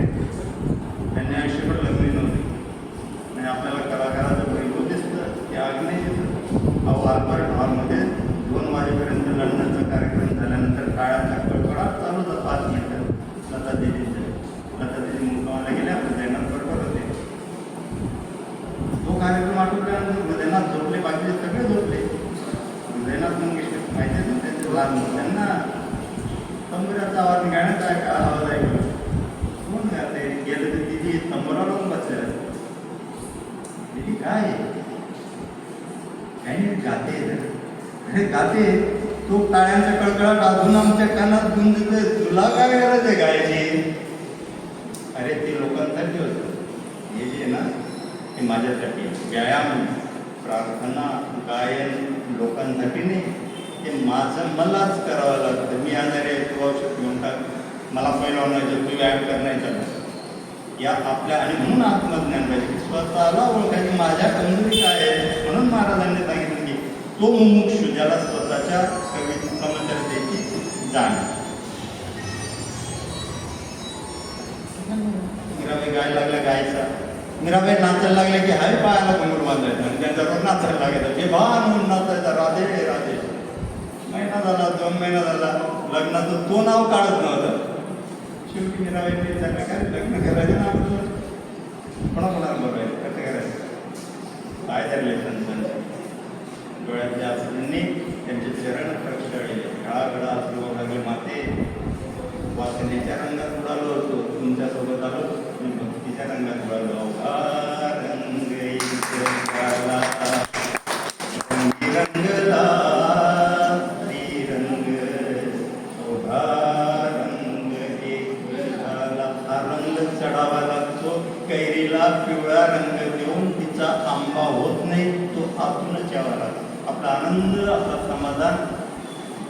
त्यांनी आयुष्यभर लग्न नव्हते आणि आपल्याला कलाकाराचं वैभव दिसतं की आग्नेय दिसतं. अहो आल्बर्ट हॉलमध्ये 2 वाजेपर्यंत लग्नाचा कार्यक्रम झाल्यानंतर काळाचा कडकडाट चालू होता. 5 मिनिटं लता दिदींचं. लता दिदी मुक्कामाला गेल्या, आपल्या दैनात बरोबर होते. त्यांना तंबुराचा आवाज, गाण्याचा का आवाज ऐकला, कोण गाते गेलं तर दिदी तंबुरा लावून बसल्या, दिदी काय काही गाते, अरे गाते, तो टाळ्यांचा कडकडाट अजून आमच्या कानात गुंजतोय, तुला काय गरज आहे गायची? अरे ते लोकांसाठी होतं, हे जे ना ते माझ्यासाठी. व्यायाम, प्रार्थना, गायन लोकांसाठी नाही, ते माझं मलाच करावं लागतं. मी आजारी आहे, तू औषध घेऊन टाक, मला पहिलं होण्याचं, तू व्यायाम करण्याचं, या आपल्या. आणि म्हणून आत्मज्ञान पाहिजे, स्वतःला ओळखायची माझ्या कमजोरी काय आहे. म्हणून महाराजांनी सांगितलं की तो मुमुक्षु ज्याला स्वतःच्या कमतरतेची जाण. मीराबाई गाय लागल्या गायचा, मीराबाई नाचायला लागले की हाय पायाला घुंगरू बांधायचं आणि त्यांच्यावर नाचायला लागायचं, बेभान म्हणून नाचायचा, राधे राधे. महिना झाला, 2 महिना झाला, लग्नाचं तो नाव काढत नव्हतं. शेवटी मीराबाईंनी विचारलं काय लग्न करायचं ना आपलं, कोणाकोणाला बघायचं, कसं करायचं, काय ठरले संतांचे. डोळ्यातल्या असूंनी त्यांचे चरण प्रक्षाळले, घडाघडा असलो लागले माते, वासनेच्या रंगात उडालो होतो, तुमच्यासोबत आलो, मी भक्तीच्या रंगात उडालो. रंगला त्रिरंग शोभा रंग एक झाला. हा रंग चढावा लागतो, कैरीला पिवळा रंग देऊन तिचा आंबा होत नाही, तो आतूनच यावा लागतो. आपला आनंद, आपला समाधान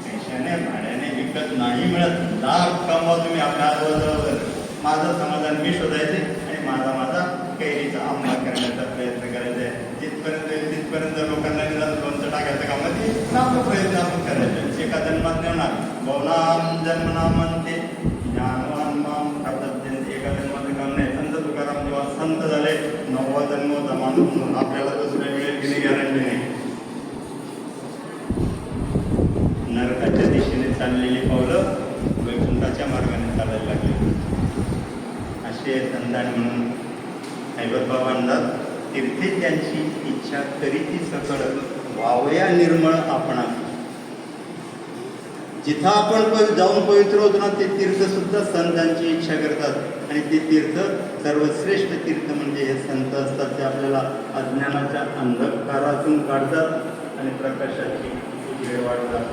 पैशाने भाड्याने विकत नाही मिळत. लाख कमवा तुम्ही आपल्या आजूबाजूवर, माझं समाधान मी शोधायचे आणि माझा कैरीचा आंबा करण्याचा प्रयत्न करायचा आहे. जिथपर्यंत येईल तिथपर्यंत लोकांना लोणचं टाकायचं कामात आपला प्रयत्न आपण करायचा. एका जन्मात नेणार बहुनाम जन्मनाम म्हणते ज्ञानवान माम करतात, एका जन्माचं काम नाही. संत तुकाराम जेव्हा संत झाले, 9वा जन्म होता माणूस, आपल्याला दुसऱ्या वेळेस गेली गॅरंटी नाही. नरकाच्या दिशेने चाललेली पावलं वैकुंठाच्या मार्गाने चालायला लागली. असे संतान म्हणून हैबतबाबा म्हणतात, तीर्थे त्यांची इच्छा करीती सकळ, वावया निर्मळ आपणा. जिथं आपण जाऊन पवित्र होतो ना, ते तीर्थ सुद्धा संतांची इच्छा करतात. आणि ते तीर्थ सर्वश्रेष्ठ तीर्थ म्हणजे हे संत असतात, ते आपल्याला अज्ञानाच्या अंधकारातून काढतात आणि प्रकाशाची वेळ वाढतात.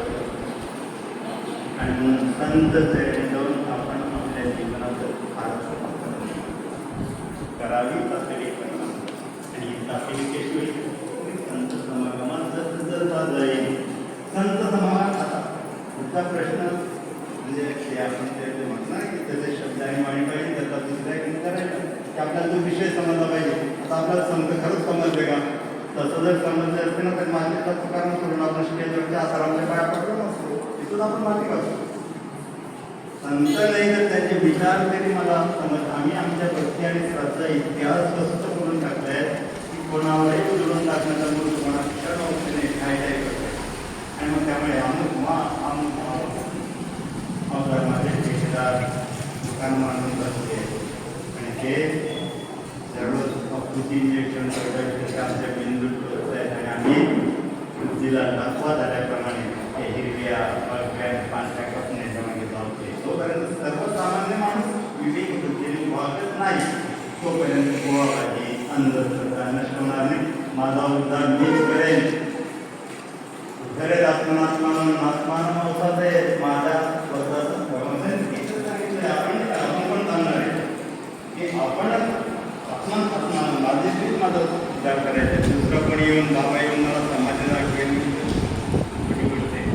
आणि म्हणून संत चरणी जाऊन आपण आपल्या जीवनाचं अर्थ करावी तातडी करणार. आणि तातडीकेश्वरी संत समागमात जर जाईल, संत समागम. आता पुढचा प्रश्न म्हणजे हे आपण ते म्हणणार की त्याचे शब्द आणि वाणी पाहिजे, त्याचा दुसऱ्या करायचा की आपल्याला जो विषय समजला पाहिजे. आता आपल्याला संत खरंच समजले का? तसं जर समजले असते ना तर माझ्या कारण करून आपण स्टेजवरच्या आसारांच्या पाया पडलो नसतो, तिथून आपण माती करतो. संत नाही तर त्याचे विचार तरी मला समज. आम्ही आमच्या भक्ती आणि श्रद्धा इतिहास स्वस्त करून टाकलाय की कोणावरही उजळून टाकण्याचा मूळ कोणा क्षण नाही, काय काय करतो. आणि मग त्यामुळे अमुक माझे ठेकेदार दुकान मानून बसते आणि ते सर्व अकृती इंजेक्शन करतात, आमच्या बिंदू टोचत आहेत. आणि आम्ही बुद्धीला दाखवा झाल्याप्रमाणे हे हिरव्या पांढऱ्या कपण्याच्या मागे जाते. तोपर्यंत सर्वसामान्य माणूस विवेक बुद्धीने वागत नाही, तोपर्यंत गोवाबाजी अंधश्रद्धा नष्ट होणार नाही. माझा उद्धार मीच करेन. खरे आत्मनात्मान आत्मान अवसाद आहे माझ्या स्वतःचं सांगितलं. आपण पण सांगणार आहे की आपण आत्मान माझे माझा उद्धार करायचा. दुसरं पण येऊन बाबा येऊन मला समाजाला घेऊन गोष्ट आहे.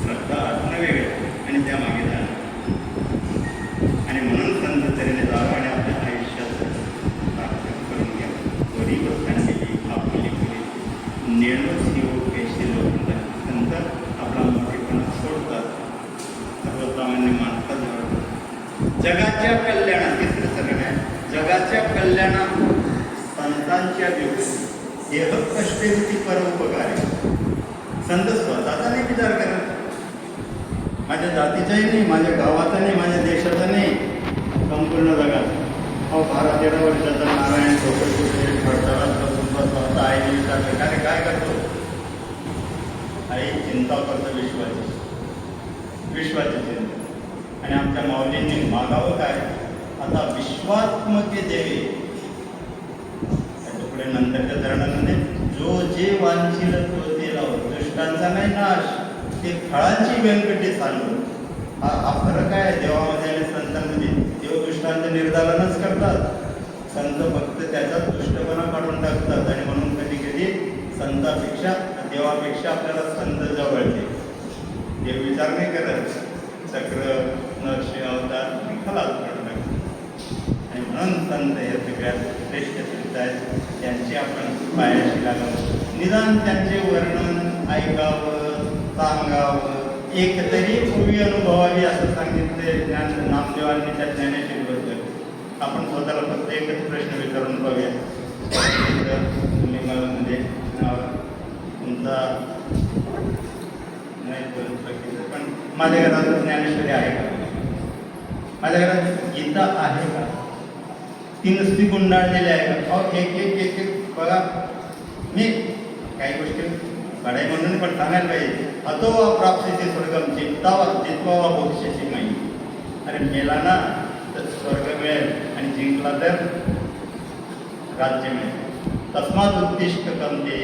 श्रद्धा असणं वेगळं आणि त्या मागे जाणं. आणि म्हणून संत तऱ्हेने जावं आणि आपल्या आयुष्यात सार्थक करून घ्या. गरीब असताना आपली नेणूच पैसे लोक संत आपला मोठेपणा सोडतात, सर्वसामान्य माणसाजवळ जगाच्या कल्याणात. तिसरं सरण आहे जगाच्या कल्याणात संतांच्या विरुद्ध हे कष्टेवृत्ती परोपकार आहे. संत स्वतःचा नाही विचार करत, माझ्या जातीचाही नाही, माझ्या गावाचा नाही, माझ्या देशाचा नाही, संपूर्ण जगात. अहो 12-13 वर्षाचा नारायण स्वतः आईने विचारलं काय करतो? आई चिंता करतो विश्वाची. विश्वाचे चिन्ह. आणि आमच्या माऊलींनी मागावं काय, आता विश्वात्मके देवे. त्याच्या पुढे नंतरच्या चरणामध्ये जो जे वांछील तो ते लाव, दुष्टांचा नाही नाश, ते फळांची व्यंकटे चालू. हा फरक आहे देवामध्ये आणि संतांमध्ये. देव दुष्टांचं निर्दालनच करतात, संत फक्त त्याचा दुष्टपणा काढून टाकतात. आणि म्हणून कधी कधी संतापेक्षा देवापेक्षा आपल्याला संत जवळते. देव विचार नाही करत, चक्र नरसिंह अवतार खलास करतात. आणि म्हणून संत हे सगळ्यात श्रेष्ठ संत आहेत, त्यांचे आपण पायाशी लागावं, निदान त्यांचे वर्णन ऐकावं, सांगावं, एक तरी पूर्वी अनुभवावी असं सांगितले ज्ञान नामदेवांनी त्या ज्ञानेश्वरीबद्दल. आपण स्वतःला फक्त एकच प्रश्न विचारून पाहूया. तुम्ही मला म्हणजे तुमचा नाही बोलू शकतो, पण माझ्या घरात ज्ञानेश्वरी आहे का? माझ्या घरात गीता आहे का? ती नुसती गुंडाळलेली आहे का? अहो एक एक एक एक बघा, मी काही गोष्टी बडाई म्हणून पण सांगायला पाहिजे. अतो वा प्राप्तीचे स्वर्गम चित्तावा जितवा मोक्षाची माहिती. अरे मेला ना तर स्वर्ग मिळेल आणि जिंकला तर राज्य मिळेल. तस्मात उद्दिष्ट कमते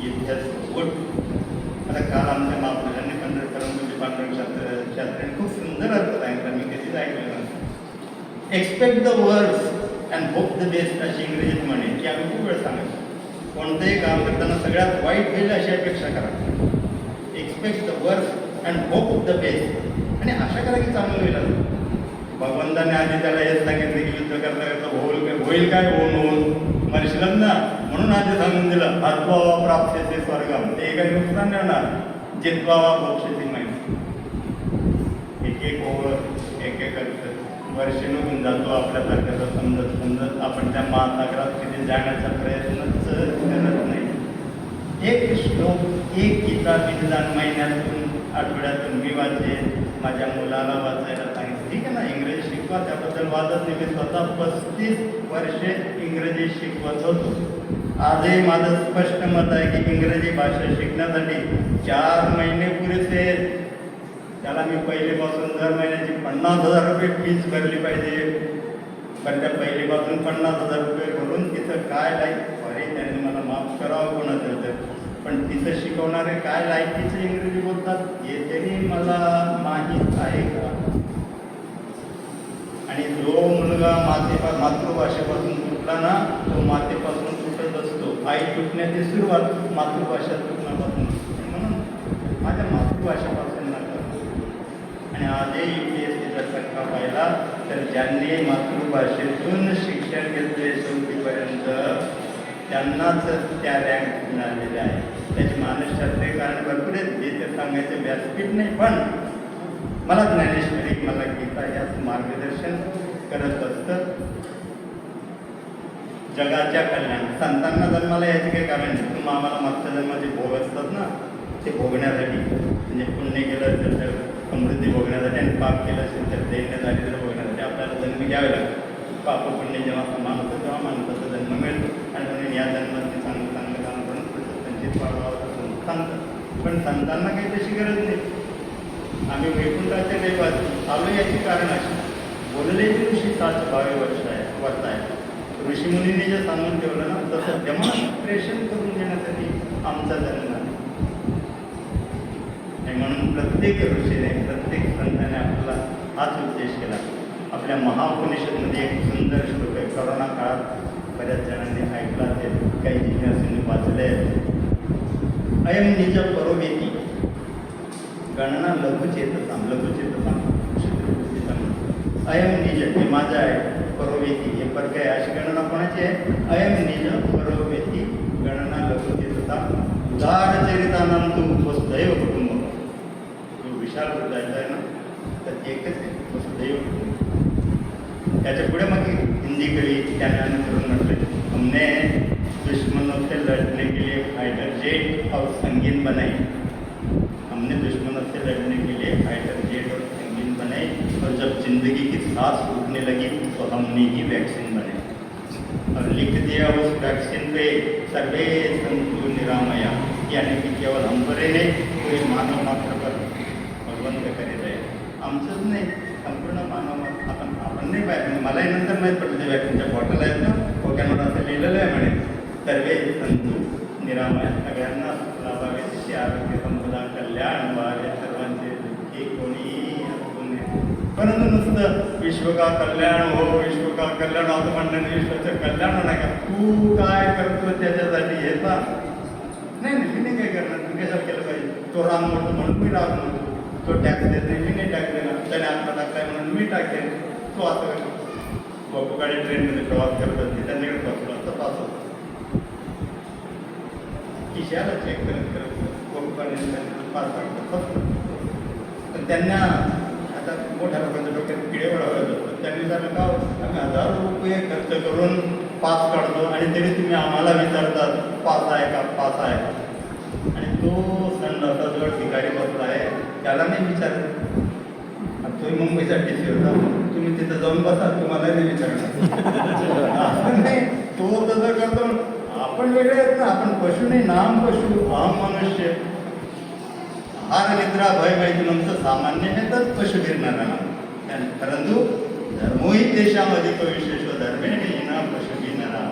युद्धात उठ. आता काल आमच्या महापुरुषांनी पंढरपूरमध्ये पांडुरंग शास्त्र्यांनी खूप सुंदर अर्थ सांगितला, मी कधीच ऐकलेला. Expect the worst and hope the best अशी इंग्रजीत म्हणे, की आम्ही खूप वेळ सांगायचो. कोणतंही काम करताना सगळ्यात वाईट होईल अशी अपेक्षा करा. Expect the worst and hope the best, आणि आशा करा की चांगलं होईल. भगवंताने आधी त्याला हेच सांगितलं की युद्ध करता करता होईल काय, होऊन मरशिलच ना, म्हणून आधी सांगून दिलं हत्वा प्राप्तीचे स्वर्गम. ते काही नुकसान नाही होणार, जितवा मोक्षाची माहिती. एक एक ओव्हर एक एक वर्ष निघून जातो आपल्यासारख्याचा समजत समजत आपण त्या महासागरात तिथे जाण्याचा प्रयत्नच करत नाही. एक श्लोक, एक गीता विधान महिन्यातून आठवड्यातून मी वाचेन, माझ्या मुलाला वाचायला सांगितलं. ठीक आहे ना, इंग्रजी शिकवा, त्याबद्दल वादच नाही. मी स्वतः 35 वर्षे इंग्रजी शिकवत होतो. आजही माझं स्पष्ट मत आहे की इंग्रजी भाषा शिकण्यासाठी 4 महिने पुरेसे. त्याला मी पहिलेपासून दर महिन्याची 50,000 रुपये फीस भरली पाहिजे. पण त्या पहिलेपासून 50,000 रुपये भरून तिथं काय लाईक, अरे त्यांनी मला माफ करावं कोणाचं तर, पण तिथं शिकवणारे काय लायकीचं इंग्रजी बोलतात हे तरी मला माहीत आहे का? आणि जो मुलगा मातृभाषेपासून तुटला ना, तो मातेपासून तुटत असतो. आई तुटण्याची सुरुवात मातृभाषा तुटण्यापासून. म्हणून माझ्या मातृभाषेपासून आणि आजही UPSC जर सरकार पाहिला तर ज्यांनी मातृभाषेतून शिक्षण घेतले 4वीपर्यंत त्यांनाच त्या रँक मिळालेल्या आहे. त्याची मानसशास्त्रीय कारण भरपूर आहेत, जे ते सांगायचे व्यासपीठ नाही. पण मला ज्ञानेश्वरी, मला गीता याच मार्गदर्शन करत असतं जगाच्या कल्याण. संतांना जन्माला याचे काही कारण नाही. तुम्ही आम्हाला मागच्या जन्माचे भोग असतात ना, ते भोगण्यासाठी, म्हणजे पुण्य केलं असेल तर समृद्धी भोगण्यासाठी आणि पाप केलं असेल तर दैन्य दारिद्र्य भोगण्यासाठी आपल्याला जन्म घ्यावे लागतात. पाप पुण्य जेव्हा समान होतं तेव्हा माणसाचा जन्म मिळतो. आणि म्हणून या जन्मात ते चांगलं चांगलं काम करून संचित वाढवावं असं सांगतात. पण संतांना काही तशी गरज नाही. आम्ही वैकुंठाचे दैवात आलो याची कारण अशी, बोलले ऋषी 7 22 वर्ष आहे. ऋषीमुनींनी जे सांगून ठेवलं ना, तसं डेमॉन्स्ट्रेशन करून देण्यासाठी आमचा जन्म आहे. म्हणून प्रत्येक ऋषीने, प्रत्येक संताने आपला हाच उद्देश केला. आपल्या महाउपनिषदमध्ये एक सुंदर श्लोक आहे, करोना काळात बऱ्याच जणांनी ऐकला असेल, काही जिज्ञासूंनी वाचले. अयम निज परोवेती गणना लघुचेतसाम. अयम निज हे माझं आहे, परोवेती हे पर काय, अशी गणना कोणाची आहे? अयम निज परोवेती गणना लघुचेतसाम उदार चरितानंतू वसुदैव कुटुंब. विशाल जायचं आहे ना, तर एकच आहे वसुदैव कुटुंब. त्याच्या पुढे मग हिंदी कवी त्याने अनुसरून म्हटलं, हमने दुश्मनों से लड़ने के लिए फाइटर जेट और संगीन बनाई. हमने दुश्मनों से लड़ने के लिए फाइटर जेट और संगीन बनाई, और जब जिंदगी की सांस उठने लगी तो हमने ही वैक्सीन बनाई और लिख दिया उस वैक्सीन पे सर्वे संतु निरामया. यानी कि केवल हम पर ही नहीं, पूरे मानव मात्र पर भगवंत करे आमचंच नाही, संपूर्ण मानव आपण नाही पाहिजे. म्हणजे मलाही नंतर माहीत पडलं ते व्याख्यांच्या बॉटल आहेत ना, ओक्यांवर असं लिहिलेलं आहे म्हणे, सर्वे संतू निरामय सगळ्यांना लाभावे तिथे आरोग्य संपदा कल्याण व्हावे सर्वांचे दुःखी कोणी असू नये. परंतु नुसतं विश्व का कल्याण हो, विश्व का कल्याण असं म्हणण्याने विश्वाचं कल्याण होणार का? तू काय करतो त्याच्यासाठी येता नाही नाही, मी नाही काय करणार. तू कशाला केलं पाहिजे? तो राम म्हणतो म्हणून मी राम म्हणतो, तो टॅक्स देत नाही मी नाही टॅक्स देणार, त्याने आत्ता टाकलाय म्हणून मी टाकेन. तो असं करतो. लोक गाडी ट्रेनमध्ये प्रवास करत असते, त्यांच्याकडे बसलो असं पास होतो. खिशाला चेक करत पास करतात. पण त्यांना आता मोठ्या लोकांच्या डोक्यात किडे वळवत असतात. त्यांनी विचारलं का आम्ही हजारो रुपये खर्च करून पास काढतो आणि तरी तुम्ही आम्हाला विचारतात पास आहे का, पास आहे. आणि तो संडासा जो ठिकाणी बसला आहे त्याला नाही विचारत. तुम्ही मुंबईचा टीसी होता, तुम्ही तिथं जाऊन बसा, तुम्हाला नाही विचारणार. नाही, तो तसं करतो. आपण वेगळे आहेत ना, आपण पशु नाही, नाम पशु अहम मनुष्य. हार निद्रा भय मैथुनंचं सामान्य हे तर पशु गिरणारा. परंतु धर्मोही देशामध्ये तो विशेष धर्मे ना पशु गिरणारा.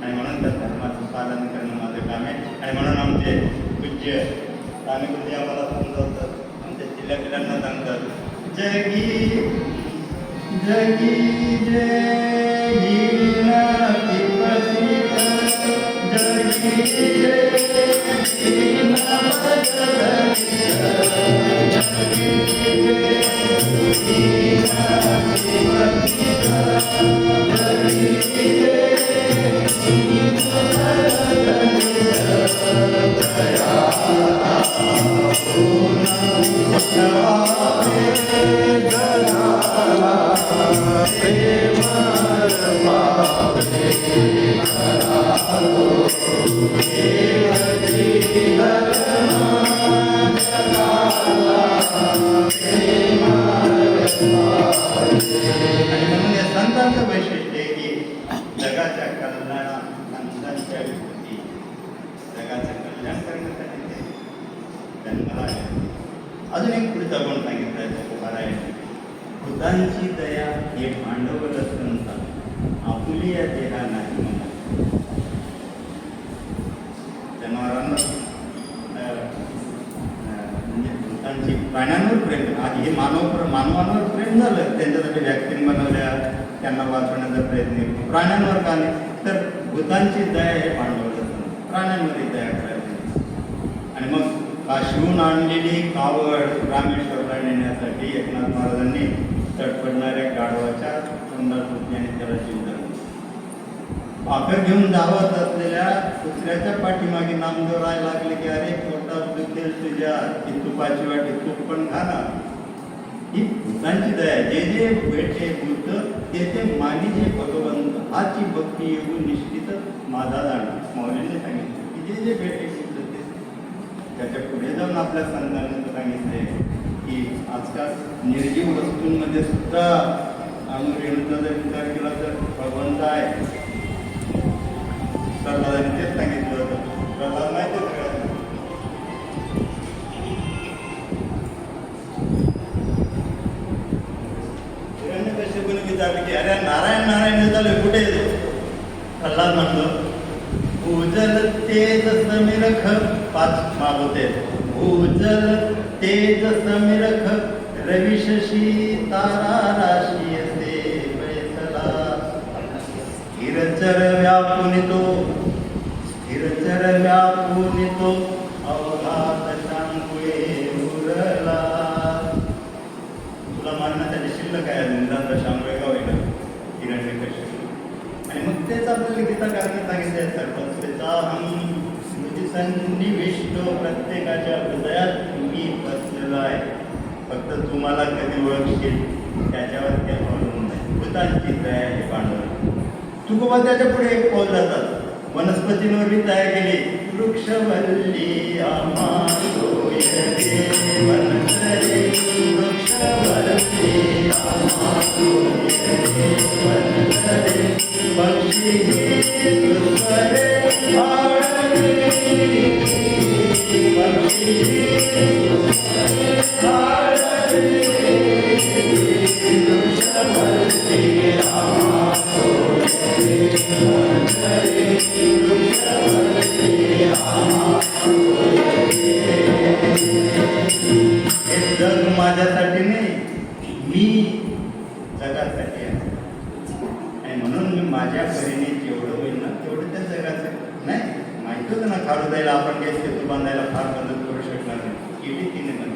आणि म्हणून त्या धर्माचं पालन करणं माझं काम आहे. आणि म्हणून आमचे पूज्य स्वामीकृती आम्हाला समजावतात, आमच्या जिल्ह्यातल्यांना सांगतात, जगी जगी जय गिरनाथी प्रसिद्ध, जगी जय गिरनाथ संतांचं वैशिष्ट्य आहे की जगाच्या संतांच्या विभूती जगाचं कल्याण करण्यासाठी ते जन्माला आले. अजून एक पुढचा गुण सांगितला आहे, बुद्धांची दया हे भांडवल संत आपुली या देहा नाही म्हणा. जनावरांना म्हणजे भूतांची प्राण्यांवर प्रेम, आधी हे मानवांवर प्रेम झालं, त्यांच्यासाठी वॅक्सिन बनवल्या, त्यांना वाचवण्याचा प्रयत्न केला. प्राण्यांवर का नाही? तर भूतांची दया हे भांडवल प्राण्यांवरही दया करायची. आणि मग काशीहून आणलेली कावड रामेश्वरला नेण्यासाठी एकनाथ महाराजांनी तडफडणाऱ्या गाढवाच्या तोंडात आणि त्याला जीव दिला. भाकर घेऊन धावत असलेल्या कुत्र्याच्या पाठीमागे नामदेव राय लागले की अरे पोटात दुखेल तुझ्या, ती तुपाची वाटी तूप पण खा ना. ही भूतांची दया. जे जे भेटे भूत ते ते मानी जे भगवंत, हाची भक्ती येऊन निश्चितच माझा जाणार. मौलीने सांगितलं की जे जे भेटे भूत ते त्याच्या पुढे जाऊन आपल्या संतांनी सांगितले की आजकाल निर्जीव वस्तूंमध्ये सुद्धा रेणूचा जर विचार केला तर भगवंत आहे. प्रल्हादाने तेच सांगितलं होतं. प्रल्हाद माहिती सगळ्यांना. हिरण्यकश्यपूने विचारले की अरे नारायण नारायण झालं कुठे येतो? प्रल्हाद म्हणतो भूजल तेज समिरख, पाच मागवते, भूजल तेज समिरख रवी शशी तारा राशी असे बैसला. स्थिरचर व्यापुनितो स्थिरचर व्यापुनितो अवघात शांकुळे उरला. तुला मारण्यासाठी शिल्लक आहे निंदाचा शांकुळे का होईना हिरण्यकश्यप. आणि मग तेच आपल्याला गीताकारने सांगितले आहे, सर्वस्वेताहं सन्निविष्टो, प्रत्येकाच्या हृदयात मी बसलेला आहे. फक्त तुम्हाला कधी ओळखशील त्याच्यावर ते अवलंबून नाही. भूतांची दया हे भांडवल. तुकोबा त्याच्या पुढे एक पाऊल जातात. वनस्पतींवर मी दया केली. वृक्षवल्ली आम्हालोय वनस्पती, वृक्षवल्ली आम्हालोय वनस्पती, पक्षी सुस्वरे आळवी, पक्षी सुस्वरे आळवी. परीने जेवढं होईल ना तेवढं त्या जगाचं नाही माहिती होतं ना खारुताईला आपण काही सेतू बांधायला फार मदत करू शकणार नाही केली तिने मदत.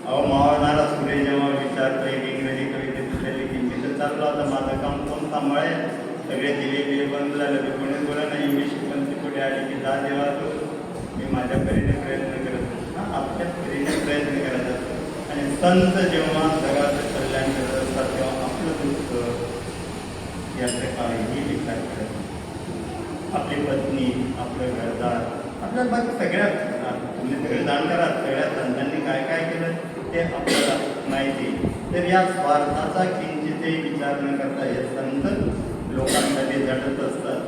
अहो मावळणारा सूर्य जेव्हा विचारतो एक इंग्रजी कवितेत लिखली की तर चाललं आता माझं काम कोण सांभाळेल, सगळे दिवे बिवे बंद झाले तर कोणी बोला नाही मी शिकवणती पुढे आली की जा देवा तू मी माझ्या परीने प्रयत्न करत असतो. आपल्या परीने प्रयत्न करत असतो. आणि संत जेव्हा जगाचं कल्याण करत असतात तेव्हा आपलं दुःख याचं काहीही विचार करत नाही. आपली पत्नी, आपलं घरदार, आपल्या बाकी सगळ्या तुम्ही सगळे जाणकार आहात सगळ्या संतांनी काय काय केलं ते आपल्याला माहिती. तर या स्वार्थाचा किंचितही विचार न करता हे संत लोकांसाठी झटत असतात.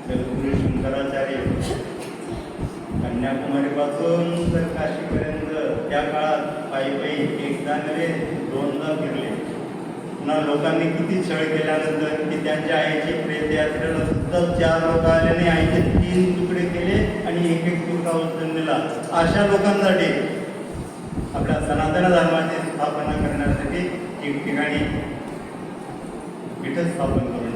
तर गुरु शंकराचार्य कन्याकुमारीपासून तर काशीपर्यंत त्या काळात पायी पायी एकदा नव्हे दोनदा फिरले. पुन्हा लोकांनी किती छळ केल्यानंतर की त्यांच्या आईची प्रेत यात्रेला सुद्धा 4 लोक आले आणि आईचे 3 तुकडे केले आणि एक एक तुकडा उचलून दिला. अशा लोकांसाठी आपल्या सनातन धर्माची स्थापना करण्यासाठी एक ठिकाणी पीठ स्थापन करून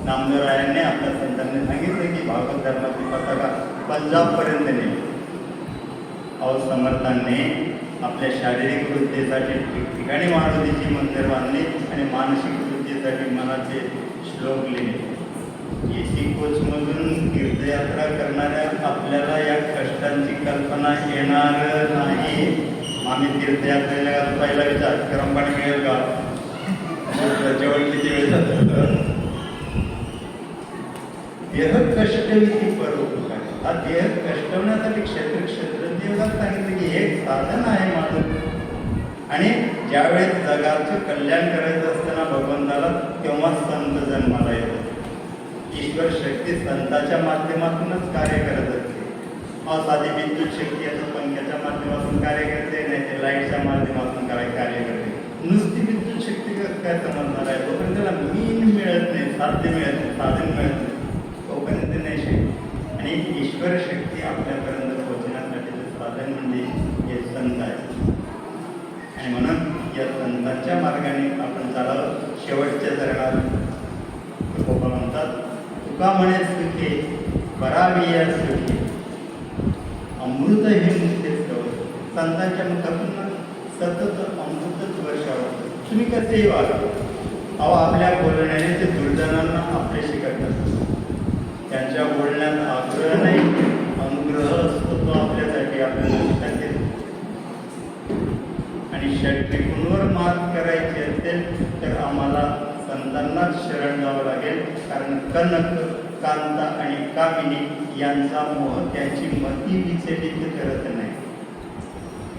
नामदेवरायांनी आपल्या संतांनी सांगितलं की भागवत धर्माची पताका पंजाबपर्यंत नेली. अहो समर्थांनी आपल्या शारीरिक वृद्धीसाठी ठिकठिकाणी मारुतीची मंदिर बांधली आणि मानसिक वृद्धीसाठी मनाचे श्लोक लिहिले. एसी कोचमधून तीर्थयात्रा करणाऱ्या आपल्याला या कष्टांची कल्पना येणार नाही. आम्ही तीर्थयात्रेला पहिला विचार गरम पाणी मिळेल का, जेवण किती वेळ जातं. देह कष्टविधी परोपकार. हा देह कष्टवण्यासाठी क्षेत्र देवाला सांगितलं की एक साधन आहे माझं. आणि ज्यावेळेस जगाचं कल्याण करायचं असताना भगवंताला तेव्हा संत जन्माला येतो. ईश्वर शक्ती संतांच्या माध्यमातूनच कार्य करत असते. साधी विद्युत शक्ती आता पंख्याच्या माध्यमातून कार्य करते, नाही ते लाईटच्या माध्यमातून कार्य करते. नुसती विद्युत शक्ती काय समजणार आहे तोपर्यंत त्याला मीन मिळत नाही, साध्य मिळत नाही, साधन मिळत नाही, तोपर्यंत नाही शक्ती. आणि ईश्वर शक्ती आपल्यापर्यंत पोहोचण्यासाठीचं साधन म्हणजे हे संत आहे. आणि म्हणून या संतांच्या मार्गाने आपण चालावं. शेवटच्या चरणात तुकोबा म्हणतात, तुका म्हणे सुखे बरावी या सुखे अमृत हे मुक्तेच कवच. संतांच्या मुखातून सतत अमृतच वर्षावं. तुम्ही कसेही वागा. अहो आपल्या बोलण्याने ते दुर्जनांना आपल्याशी करतात. त्यांच्या बोलण्यात आग्रह नाही, अनुग्रह असतो तो आपल्यासाठी आपल्याला लक्षात येतो. आणि षटरिपूंवर मात करायची असेल तर आम्हाला संतांनाच शरण जावं लागेल. कारण कनक, कांता आणि कामिनी यांचा मोह त्यांची मती विचलित करत नाही.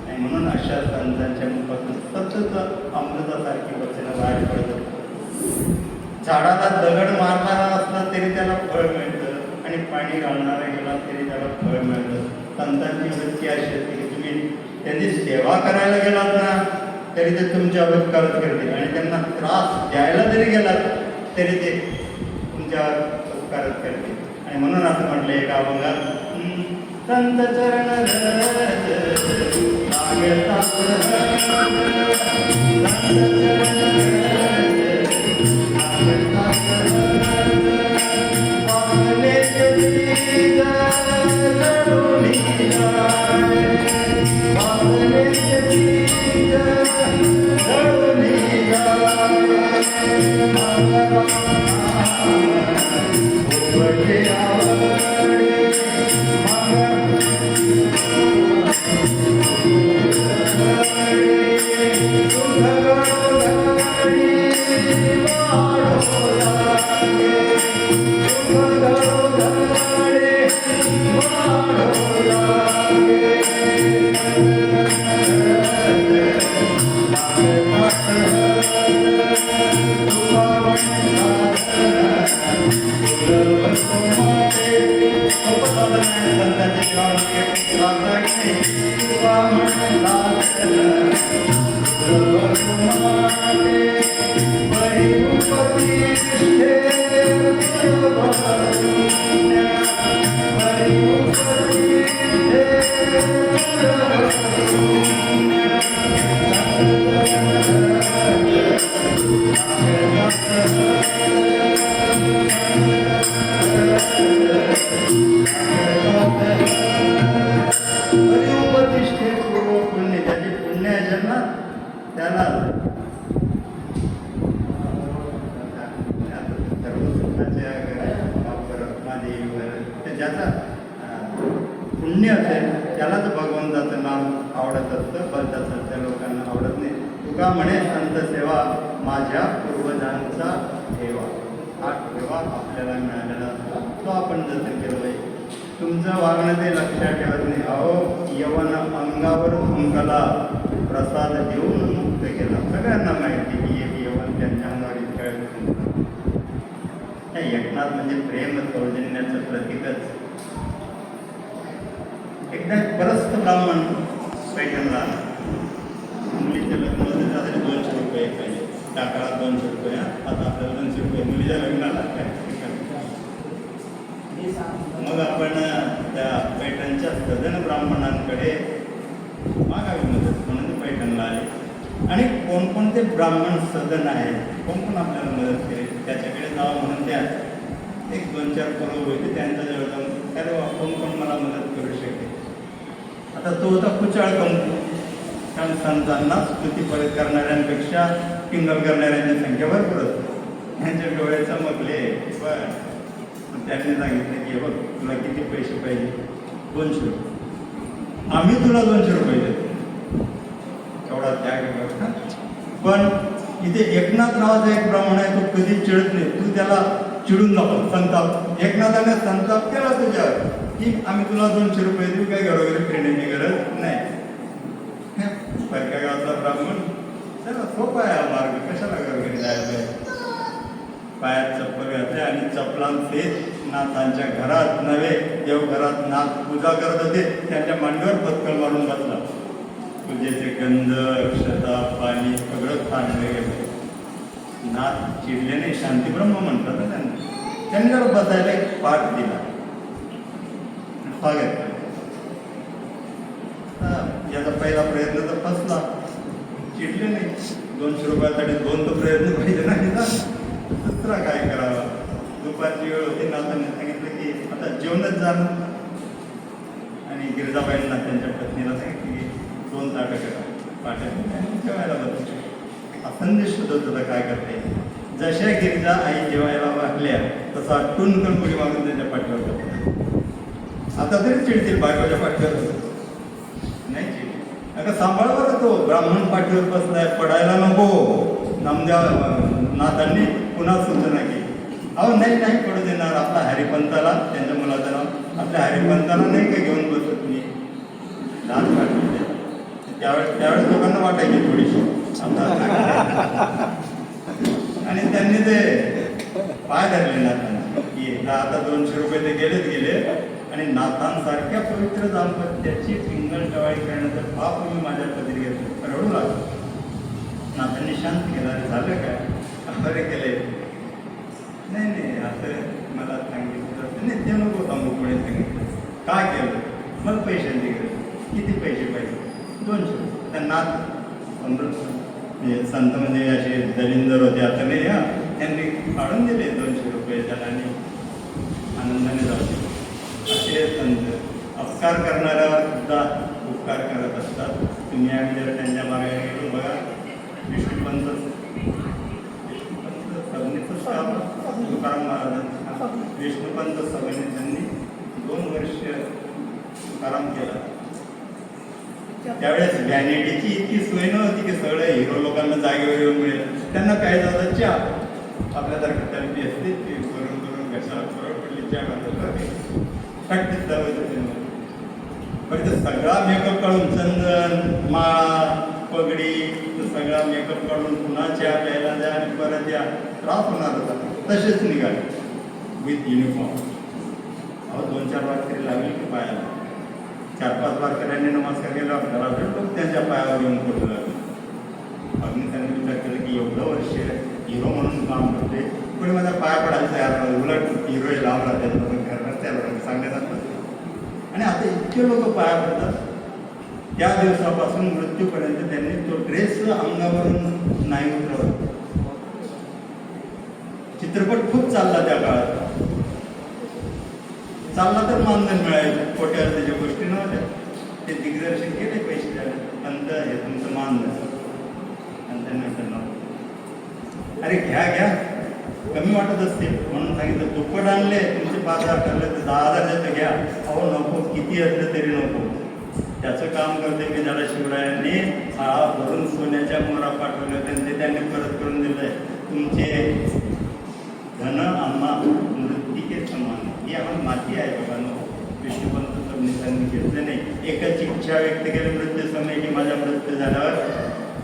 आणि म्हणून अशा संतांच्या मुखातून सतत अमृतासारखी वचनं बाहेर पडतात. झाडाला दगड मारणारा असला तरी त्याला फळ मिळतं आणि पाणी घालणारा गेला तरी त्याला फळ मिळतं. संतांची वृत्ती अशी असते की तुम्ही त्यांची सेवा करायला गेलात ना तरी ते तुमच्यावर उपकारच करतील. आणि त्यांना त्रास द्यायला जरी गेलात तरी ते तुमच्यावर उपकारच करतील. आणि म्हणून असं म्हटलं एका अभंगात, संत चरण प्रतिष्ठे पूर्व पुण्य ज्याचे पुण्य आहे ना त्याला सर्व सुखाच्या ज्याचा पुण्य असेल त्यालाच भगवंताचं नाम आवडत असतं पण त्या लोकांना आवडत नाही. तुका म्हणे संत सेवा माझ्या पूर्वजांचा ठेवा. हा ठेवा आपल्याला मिळालेला असतो तो आपण जतन केलं पाहिजे. तुमचं वागणं ते लक्षात ठेवत नाही. अहो यवन अंगावर अंकाला प्रसाद देऊन मुक्त केला. सगळ्यांना माहिती की एक यवन त्यांच्या अंगावर इतक्या एकनाथ म्हणजे प्रेम सौजन्याचं प्रतीकच. एकदा परस्थ ब्राह्मण पैठणला मुलीच्या लग्नामध्ये झाले 200 रुपये पाहिजे. त्या काळात 200 रुपये. आता आपल्याला 200 रुपये मुलीच्या लग्नाला काय. मग आपण त्या पैठणच्या सदन ब्राह्मणांकडे मागावी मदत म्हणून ते पैठणला आले. आणि कोणकोणते ब्राह्मण सदन आहेत, कोण आपल्याला मदत करेल त्याच्याकडे जावं म्हणून त्या 1-2-4 पोरं होते त्यांच्याजवळ जाऊन अरे कोण मला मदत करू शकेल. आता तो होता कुचाळ कंकू. कारण संतांना स्तुती परत करणाऱ्यांपेक्षा टिंगल करणाऱ्यांची संख्या भरपूर असते. त्यांच्या डोळे चमकले. पण त्यांनी सांगितलं की बघ तुला किती पैसे पाहिजे. 200 रुपये. आम्ही तुला 200 रुपये देतो. एवढा त्याग व्यवस्था. पण इथे एकनाथ नावाचा एक ब्राह्मण आहे तो कधी चिडत नाही. तू त्याला चिडून नको. संताप एकनाथाने संताप केला तुझ्यावर की आम्ही तुला 200 रुपये देऊ. काही घरोघरी फिरण्याची गरज नाही. परक्या गावातला ब्राह्मण त्याला सोपा आहे हा मार्ग. कशाला घरोघरी जायला पाहिजे. पायात चप्पल घातले आणि चप्पलांसहित नाथांच्या घरात नव्हे देवघरात नाथ पूजा करत होते त्यांच्या मांडीवर पत्कल मारून बसला. पूजेचे गंध अक्षता पाणी सगळं खाणलं गेलं. नाथ चिडले नाही. शांतीब्रह्म म्हणतात ना त्यांनी जरा बसायला एक पाठ दिला. स्वागत याचा पहिला प्रयत्न तर फसला. चिडले नाही. 200 रुपयासाठी 2 तर प्रयत्न पाहिजे नाही ना. दुसरा काय करावा. दुपारची वेळ होती. नाथांनी सांगितलं की आता जेवणच झालं. आणि गिरजाबाईंना त्यांच्या पत्नीला सांगितलं की 2 ताटं करा पाट्या जेवायला बसले. हा संदेश सुद्धा तुला काय करता येईल. जशा गिरिजा आई जेवायला वाटल्या तसा टुनकन पुढे मागून त्यांच्या पाठीवर बसला. आता तरी चिडतील बायकोच्या पाठीवर नाही चिड. आता सांभाळवर तो ब्राह्मण पाठीवर बसलाय पडायला नको. नामदेव नाथांनी पुन्हा सूचना केली. अहो नाही पडू देणार. आपला हरिपंताला त्यांच्या मुलाचं नाव आपल्या हरिपंताला नाही का घेऊन बसत मी. लाज वाटली त्यावेळेस लोकांना वाटायची थोडीशी. आणि त्यांनी ते पाय धरले नाथांना की आता 200 रुपये ते गेले आणि नाथांसारख्या पवित्र दाम्पत्याची पिंगल टवाळी करण्याचं पाप मी माझ्या पदरी घेतलं. रडू लागलो. नाथांनी शांत केलं. झालं काय बरे केले. नाही असं मला सांगितलं नाही. ते नको सांगू. पुढे सांगितलं काय केलं. मला पैशांची गरज. किती पैसे पाहिजे. 200. त्या नाथ संत म्हणजे असे दलिंदर होते आता नाही. त्यांनी काढून दिले 200 रुपये त्याला आणि आनंदाने जाऊ. असे संत अपकार करणाऱ्यावर सुद्धा उपकार करत असतात. तुम्ही आम्ही जर त्यांच्या मागे गेलो बघा. विष्णुपंत सबनीचं तुकाराम महाराजांचा विष्णुपंत सबनी त्यांनी 2 वर्ष तुकाराम केला. त्यावेळेस व्हॅनिटीची इतकी सोय नव्हती की सगळं हिरो लोकांना जागेवर येऊन मिळेल. त्यांना काय जातं चहा. आपल्यासारखी तलपी असते ती करून कशाला फरक पडली चहा घालतो प्रॅक्टिस लावायचं. पण ते सगळा मेकअप काढून चंदन माळा पगडी सगळा मेकअप काढून पुन्हा चहा प्यायला द्या आणि परत या. त्रास होणार होता. तसेच निघाले विथ युनिफॉर्म. अहो 2-4 वारकरी लागले की पायाला. 4-5 वारकऱ्यांनी नमस्कार केला. घरा भेटलो त्यांच्या पायावर येऊन पडू लागले. अगदी त्यांनी विचार केला की एवढं वर्ष हिरो म्हणून काम करते कोणी माझ्या पाया पडायला तयार नाही. उलट हिरो लांब राहतात घरात त्याला सांगण्यात. आणि आता इतके लोक पाया पडतात. त्या दिवसापासून मृत्यूपर्यंत त्यांनी तो ड्रेस अंगावरून नाही उतरवला. चित्रपट खूप चालला त्या काळात, चालला तर मानधन मिळायचं, खोट्या त्याच्या गोष्टी नव्हत्या. ते दिग्दर्शन केले पैसे द्यायला, अंत हे तुमचं मानधन. आणि त्यांना म्हटलं अरे घ्या घ्या, कमी वाटत असतील म्हणून सांगितलं. दुप्पट आणले, तुमचे 5,000 ठरले तर 10,000 देतं घ्या. अहो नको, किती असलं तरी नको. त्याचं काम करते मी त्याला शिवरायांनी भरून सोन्याच्या मोहरा पाठवल्या होत्या, ते त्यांनी परत करून दिलंय. तुमचे धन आम्हा मृत्तिके समान, ही आम्हाला माती आहे बघा. विष्णुपंत सबनीसांनी घेतलं नाही. एकच इच्छा व्यक्त केली मृत्यू समय की माझा मृत्यू झाल्यावर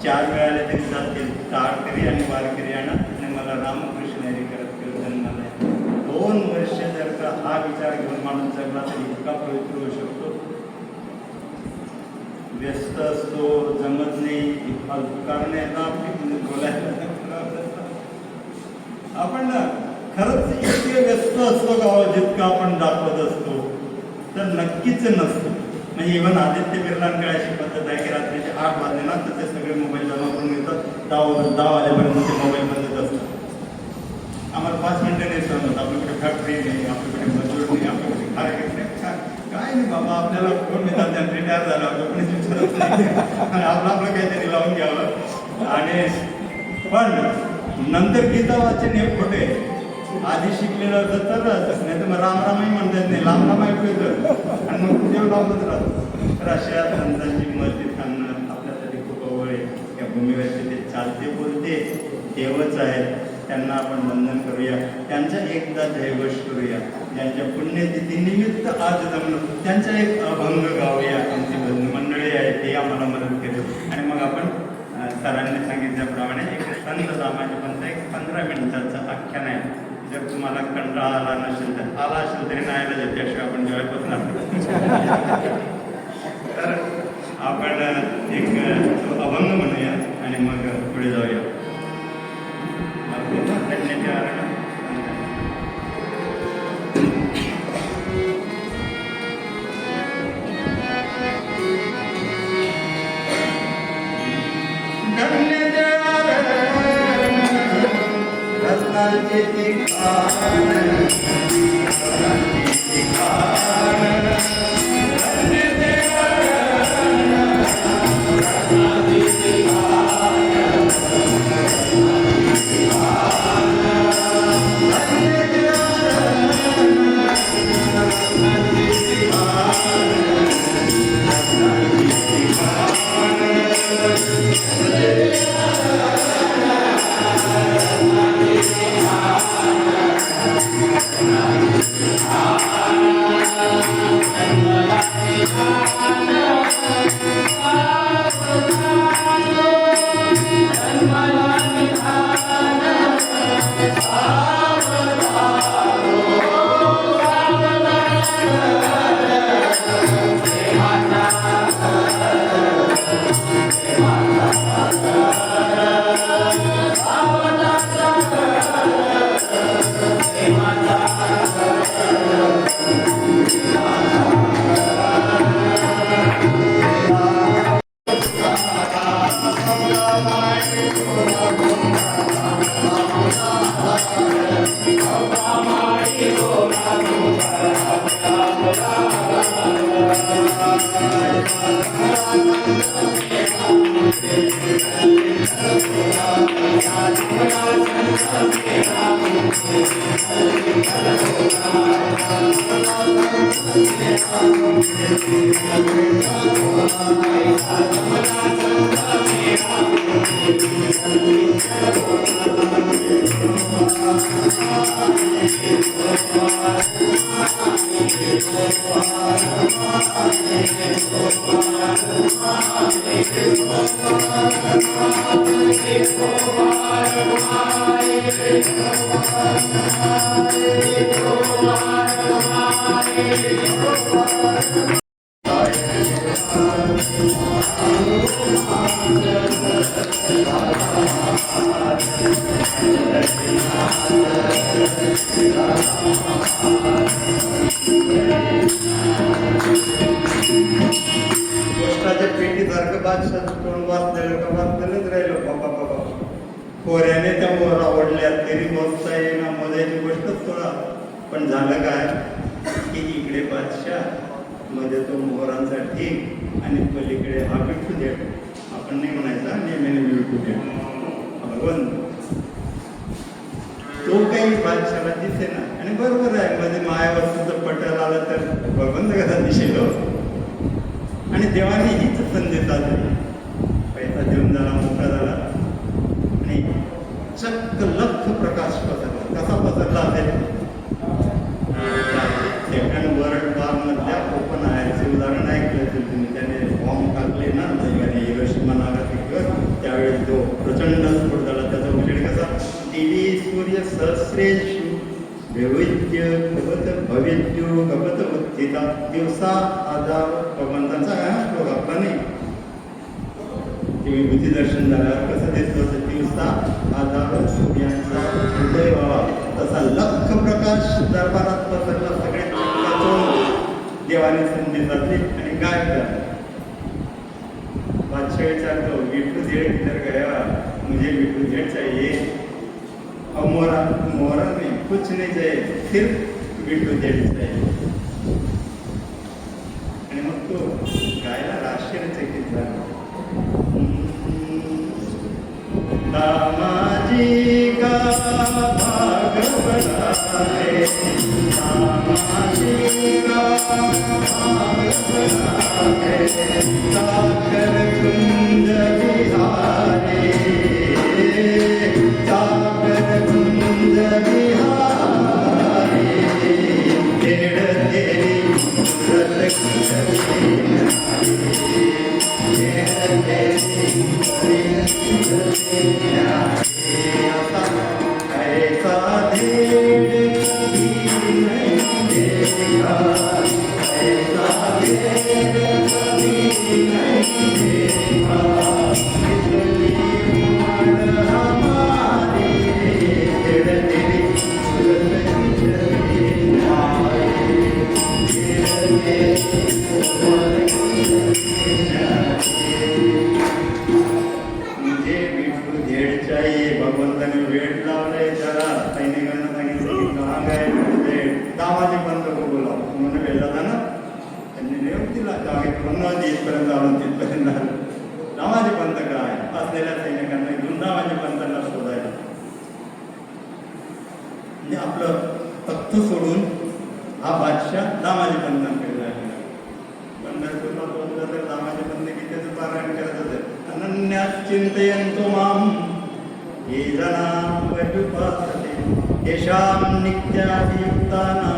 4 मिळाले तरी जातील, 8 करी आणि 12 करी आणा आणि मला रामकृष्ण हरी करत कीर्तन मला. 2 वर्ष जर का हा विचार घेऊन माणूस जगला तर इतका पवित्र होऊ शकतो. व्यस्त असतो, जमत नाही, फालतू कारण येतात आपली बोलायला. आपण ना खरंच इतके व्यस्त असतो का जितकं आपण दाखवत असतो तर नक्कीच नसतो. म्हणजे इव्हन आदित्य बिर्लांकडे अशी पद्धत आहे की रात्रीचे 8 वाजले ना तर ते सगळे मोबाईल जमा करून घेतात. 10 वाजेपर्यंत ते मोबाईल बंदच असतात. आम्हाला 5 मिनिटं नाही सहन होत. आपल्याकडे फॅक्टरी नाही, आपल्याकडे मजूर नाही, आपल्याकडे कार्यक्रम नाही, काय नाही बाबा. आपल्याला कोण नेतात त्या रिटायर झाला आपलं कोणीच विचारत नाही आणि आपलं काहीतरी लावून घ्यावं. आणि पण नंतर गीता वाचन हे खोटे. आधी शिकलेलं होतं तरच, नाही तर मग रामरामही म्हणता येत नाही, रामराम ऐकू येतं आणि मग देव लावतच राहतो. तर अशा संतांची मती सांगणं आपल्यासाठी खूप अवघड आहे. या भूमीवरचे ते चालते बोलते देवच आहेत, त्यांना आपण वंदन करूया, त्यांचा एकदा जयघोष करूया. ज्यांच्या पुण्यतिथीनिमित्त आज जमलं त्यांचा एक अभंग गाऊया. आमची मंडळी आहे ते आम्हाला मदत करेल. आणि मग आपण सरांनी सांगितल्याप्रमाणे एक संत सामान्य पंथ एक 15 मिनिटाचं आख्यान आहे. जर तुम्हाला कंटाळा आला नसेल तर आला असेल तरी नाही आला, त्याशिवाय आपण जेव्हा बसणार. तर आपण एक अभंग म्हणूया आणि मग पुढे जाऊया. पोऱ्याने त्या मोहर आवडल्या तरी मोजता येईना, मोजायची गोष्टच थोडा. पण झालं काय की इकडे बादशाह मध्ये तो मोहरांचा ठीक आणि पलीकडे हा विठू दे. आपण नाही म्हणायचा नेहमीने विठू दे भगवंत. तो काही बादशाला दिसे ना. आणि बरोबर आहे, मध्ये मायावरचं पटेल आलं तर भगवंत कसा दिसेल. आणि देवाने हीच संधी साधली. पैसा देऊन झाला, मोठा झाला आणि चक्क लख प्रकाश पसरला. कसा पसरला असेल? सेकंड वर्ल्ड वॉर मधल्या ओपन आयरचे उदाहरण ऐकलं असेल तुम्ही. त्याने बॉम्ब टाकले ना हिरोशिमा नागासाकीवर, त्यावेळेस जो प्रचंड स्फोट झाला त्याचा उजेड कसा? दिवी सूर्य सहस्रेषु वैविध्य गवत भविद्यो गवत उत्थिता दिवसा आजार. भगवंतांचा श्लोक आपला नाही. तुम्ही बुद्धी दर्शन झाल्यावर कसं दिसतं? दिवसा आजार सूर्यांचा उदय व्हावा तसा लख प्रकाश दरबारात पसरला. सगळे देवाने संधी साधली आणि काय करा? बादशाह विचारतो, विठू देड़ किधर गया? मुझे विठू देड़ चाहिए. और मोहरा नहीं, कुछ नहीं चाहिए, सिर्फ विठू देड़ चाहिए. आणि मग तो गायला आश्चर्यचकित झाला. दामाजी का भाग बनाए, दामाजी का भाग बनाए, सागर कुंज बिहारी, सागर कुंज बिहारी, तेड़ तेरी सूरत ऐसा देड़ कभी नहीं देखा, ऐसा देड़ कभी नहीं देखा, इतनी उम्र हमारी, तेड़ तेरी सूरत मुझे विठू देड़ चाहिए. भगवंताने वेळ लावलाय त्याला. सैनिकांना सांगितलं की कहा गए विठू देड़? दामाजी पंत को बोला. म्हणून वेळ झाला ना, त्यांनी निरोप दिला. आम्ही पुन्हा इथपर्यंत आलो, तिथपर्यंत आलो. दामाजी पंत काय असलेल्या सैनिकांना घेऊन दामाजी पंतांना शोधायला. म्हणजे आपलं तख्त सोडून हा बादशाह दामाजी पंतांकडे जायला. पंढरपूरला पोहोचला तर दामाजी पंत गीतेचं पारायण करत होते. अनन्यास चिंतयन्तो माम ये जना पर्युपासते येषां नित्याभियुक्तानां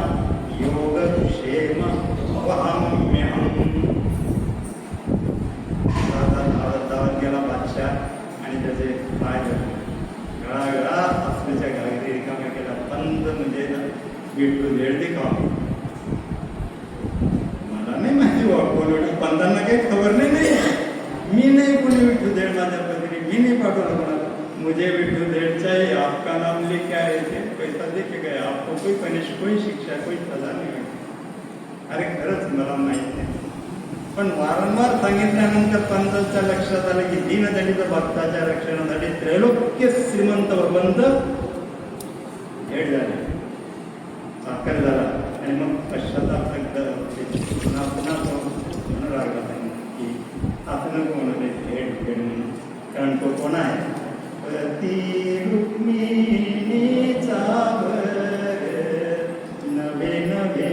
योगक्षेम वहाम्यहम्. धावत गेला बादशाह आणि त्याचे पाय गळा असल्याच्या घागरी रिकाम्या केला. पंत म्हणजे विठू देड़ दिखावा. मला नाही माहिती कोण विठू. पंतांना काही खबर नाही. मी नाही कोणी विठू देड़ माझ्या पत्नी, मी नाही पाठवलं कोणाला. मुझे विठू देड़ चाहिए. आपका नाम लेके आए थे, पैसा देके गए. आपको कोई पनिश, कोई शिक्षा, कोई सजा नाही. अरे खरंच मला माहित नाही. पण वारंवार सांगितल्यानंतर पंतांच्या लक्षात आलं की दीनदलित भक्ताच्या रक्षणासाठी त्रैलोक्य श्रीमंत भगवंत भेट झाले, साखर झाला. आणि मग पश्चाताप पुन्हा पुन्हा म्हणून लागला की असं नको म्हणून भेट भेट म्हणून. कारण तो कोण आहे? ती रुक्मिणीचा भर नवे नवे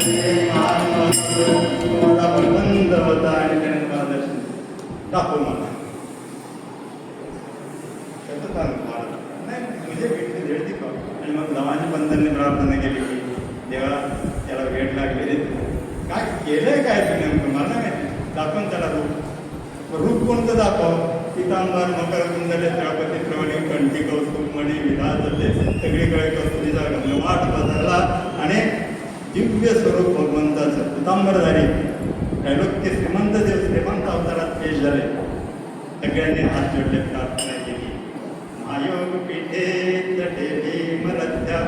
माझा बंद होता आणि त्याने मला दर्शन दाखव मला त्याचं सांग मला नाही तुझे भेटले भेट दिखा आणि मग लवानी पंतांनी प्रार्थना केली की देवा त्याला भेट लागलेली काय केलंय काय तू नेमकं मला नाही दाखवून त्याला रूप कोणतं दाखव पितांबर मकर कुंडले तिळपती प्रवणी कंठी कौस्तुभ मणी विधाजले सगळीकडे कौस्तुभीचा घनवाट बदलला आणि दिव्य स्वरूप भगवंताचं पितांबरधारी त्रैलोक्य श्रीमंत देव श्रीमंत अवतारात पेश झाले सगळ्यांनी हात जोडले प्रार्थना केली महायोग पीठे तटे भीमरथ्या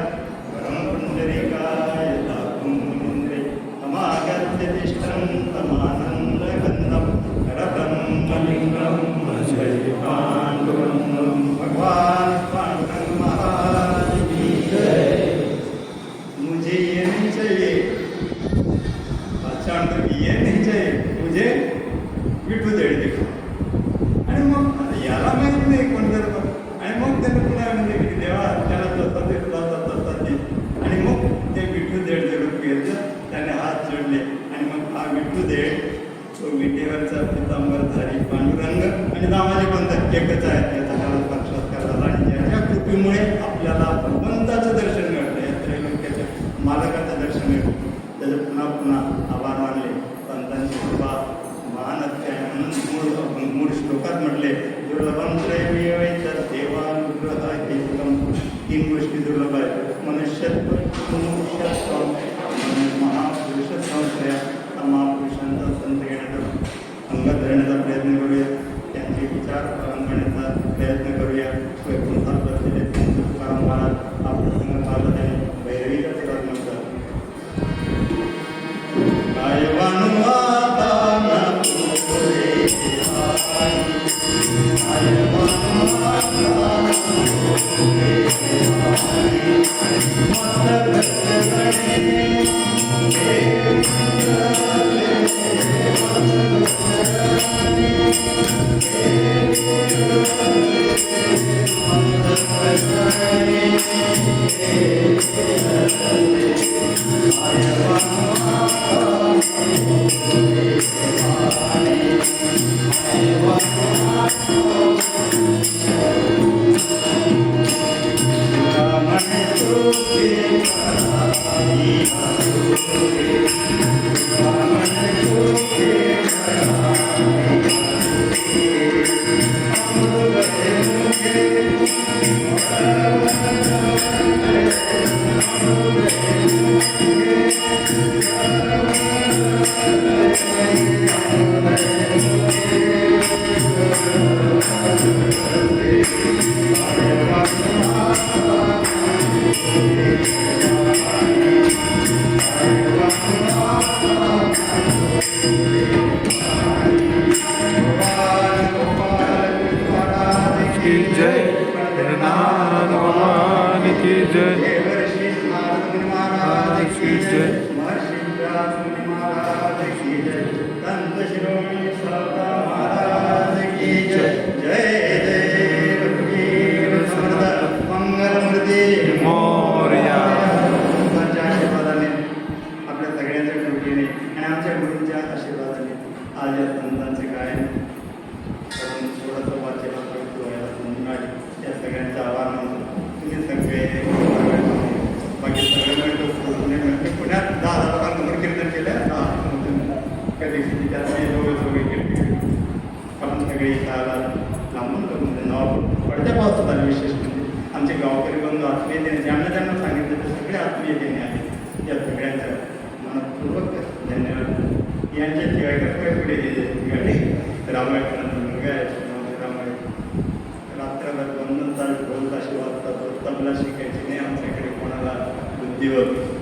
परम पुंडरीकाय दाखुं मुनींद्रे तमागत्य तिष्ठं तमानंद गंधं परब्रह्मलिंगं भजे पांडुरंगं भगवान पांडुरंग महाराज की जय मुझे ये नहीं चाहिए अच्छा ये नहीं चाहिए मुझे विठू देड देखो आणि मग याला माहित नाही कोणतं आणि मग त्याने पुन्हा म्हणजे की देवा त्याला तसा ते तसा ते आणि मग ते विठू देड जरूर घेतलं त्याने हात जोडले आणि मग हा विठू देड तो विटेवरचा पितांबरधारी पांडुरंग आणि दामाजी पंत एकच आहेत याचा त्याला साक्षात्कार झाला आणि याच्या कृपेमुळे आपल्याला भगवंताचं दर्शन मिळतं या त्रैलोक्याच्या मालकाचं दर्शन मिळतं त्याचं पुन्हा पुन्हा आभार मानले पंतांची कृपा महान मूळ श्लोकात म्हटले दुर्लभम त्रैविवैत देवानुग्रह केवलम तीन गोष्टी दुर्लभ आहेत मनुष्यत्व मनुष्यत्व महापुरुषत्व महापुरुषांचा संत घेण्याचा अंगात धरण्याचा प्रयत्न करूया त्यांचे विचार करण्याचा प्रयत्न करूया वैकुंठात बसलेले तुकाराम महाराज आपलं पाहत आहे भैरवीचा सुरात म्हणतात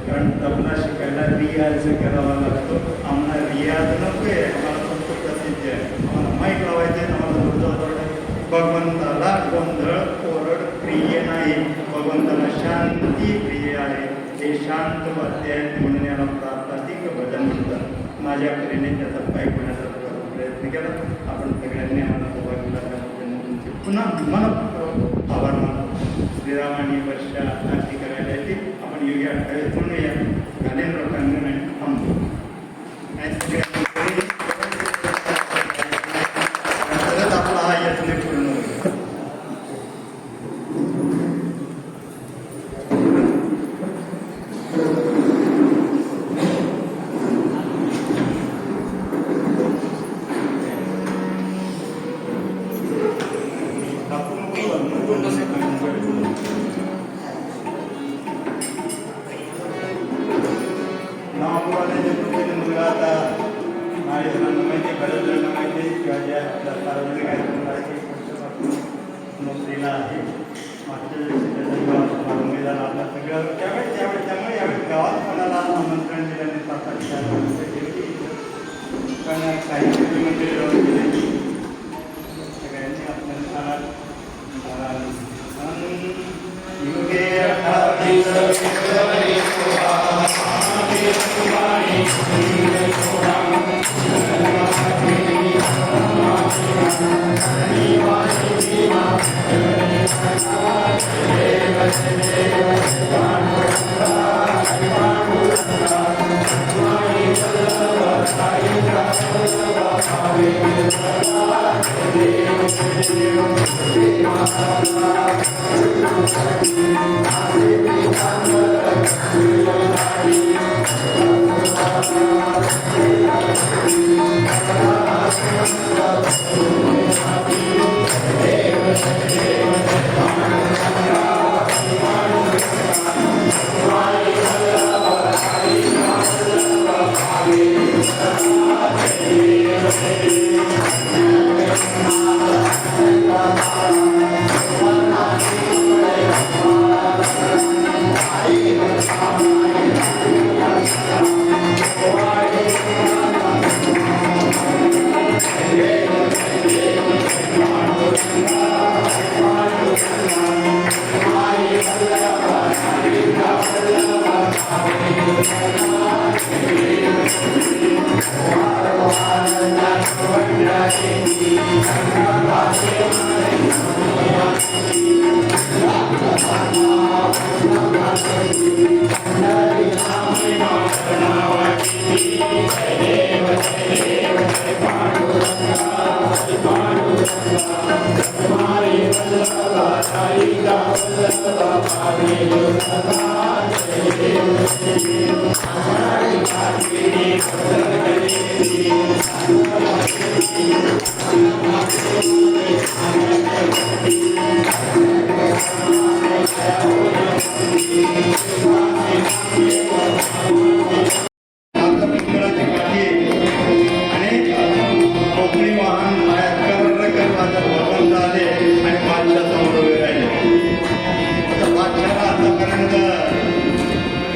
कारण तबला शिकायला रियाज करावा लागतो आम्हाला रियाज नको आहे आम्हाला फक्त प्रसिद्ध आहे आम्हाला माईक लावायचं आहे आम्हाला भगवंताला गोंधळ कोरड प्रिय नाही भगवंताला शांती प्रिय आहे हे शांत वाद्य आहे म्हणून याला प्रातिक भजन म्हणतात माझ्या परीने त्याचा पाय होण्याचा प्रयत्न केला आपण सगळ्यांनी आम्हाला सौभाग्य पुन्हा मन आभार मानतो श्रीरामानी वर्षा नाट्य करायला येते आपण योग्य म्हणूया ज्ञानेंद्र कांगणे साहित्य मंडळी सगळ्यांनी आपल्या युगे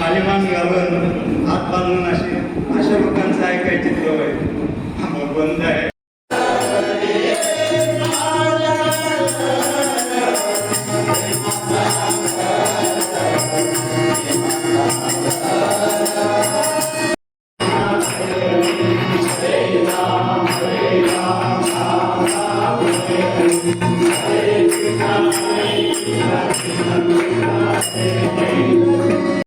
खालीमान घालून हात बांधून अशा लोकांचं ऐकायची सवय बंद आहे.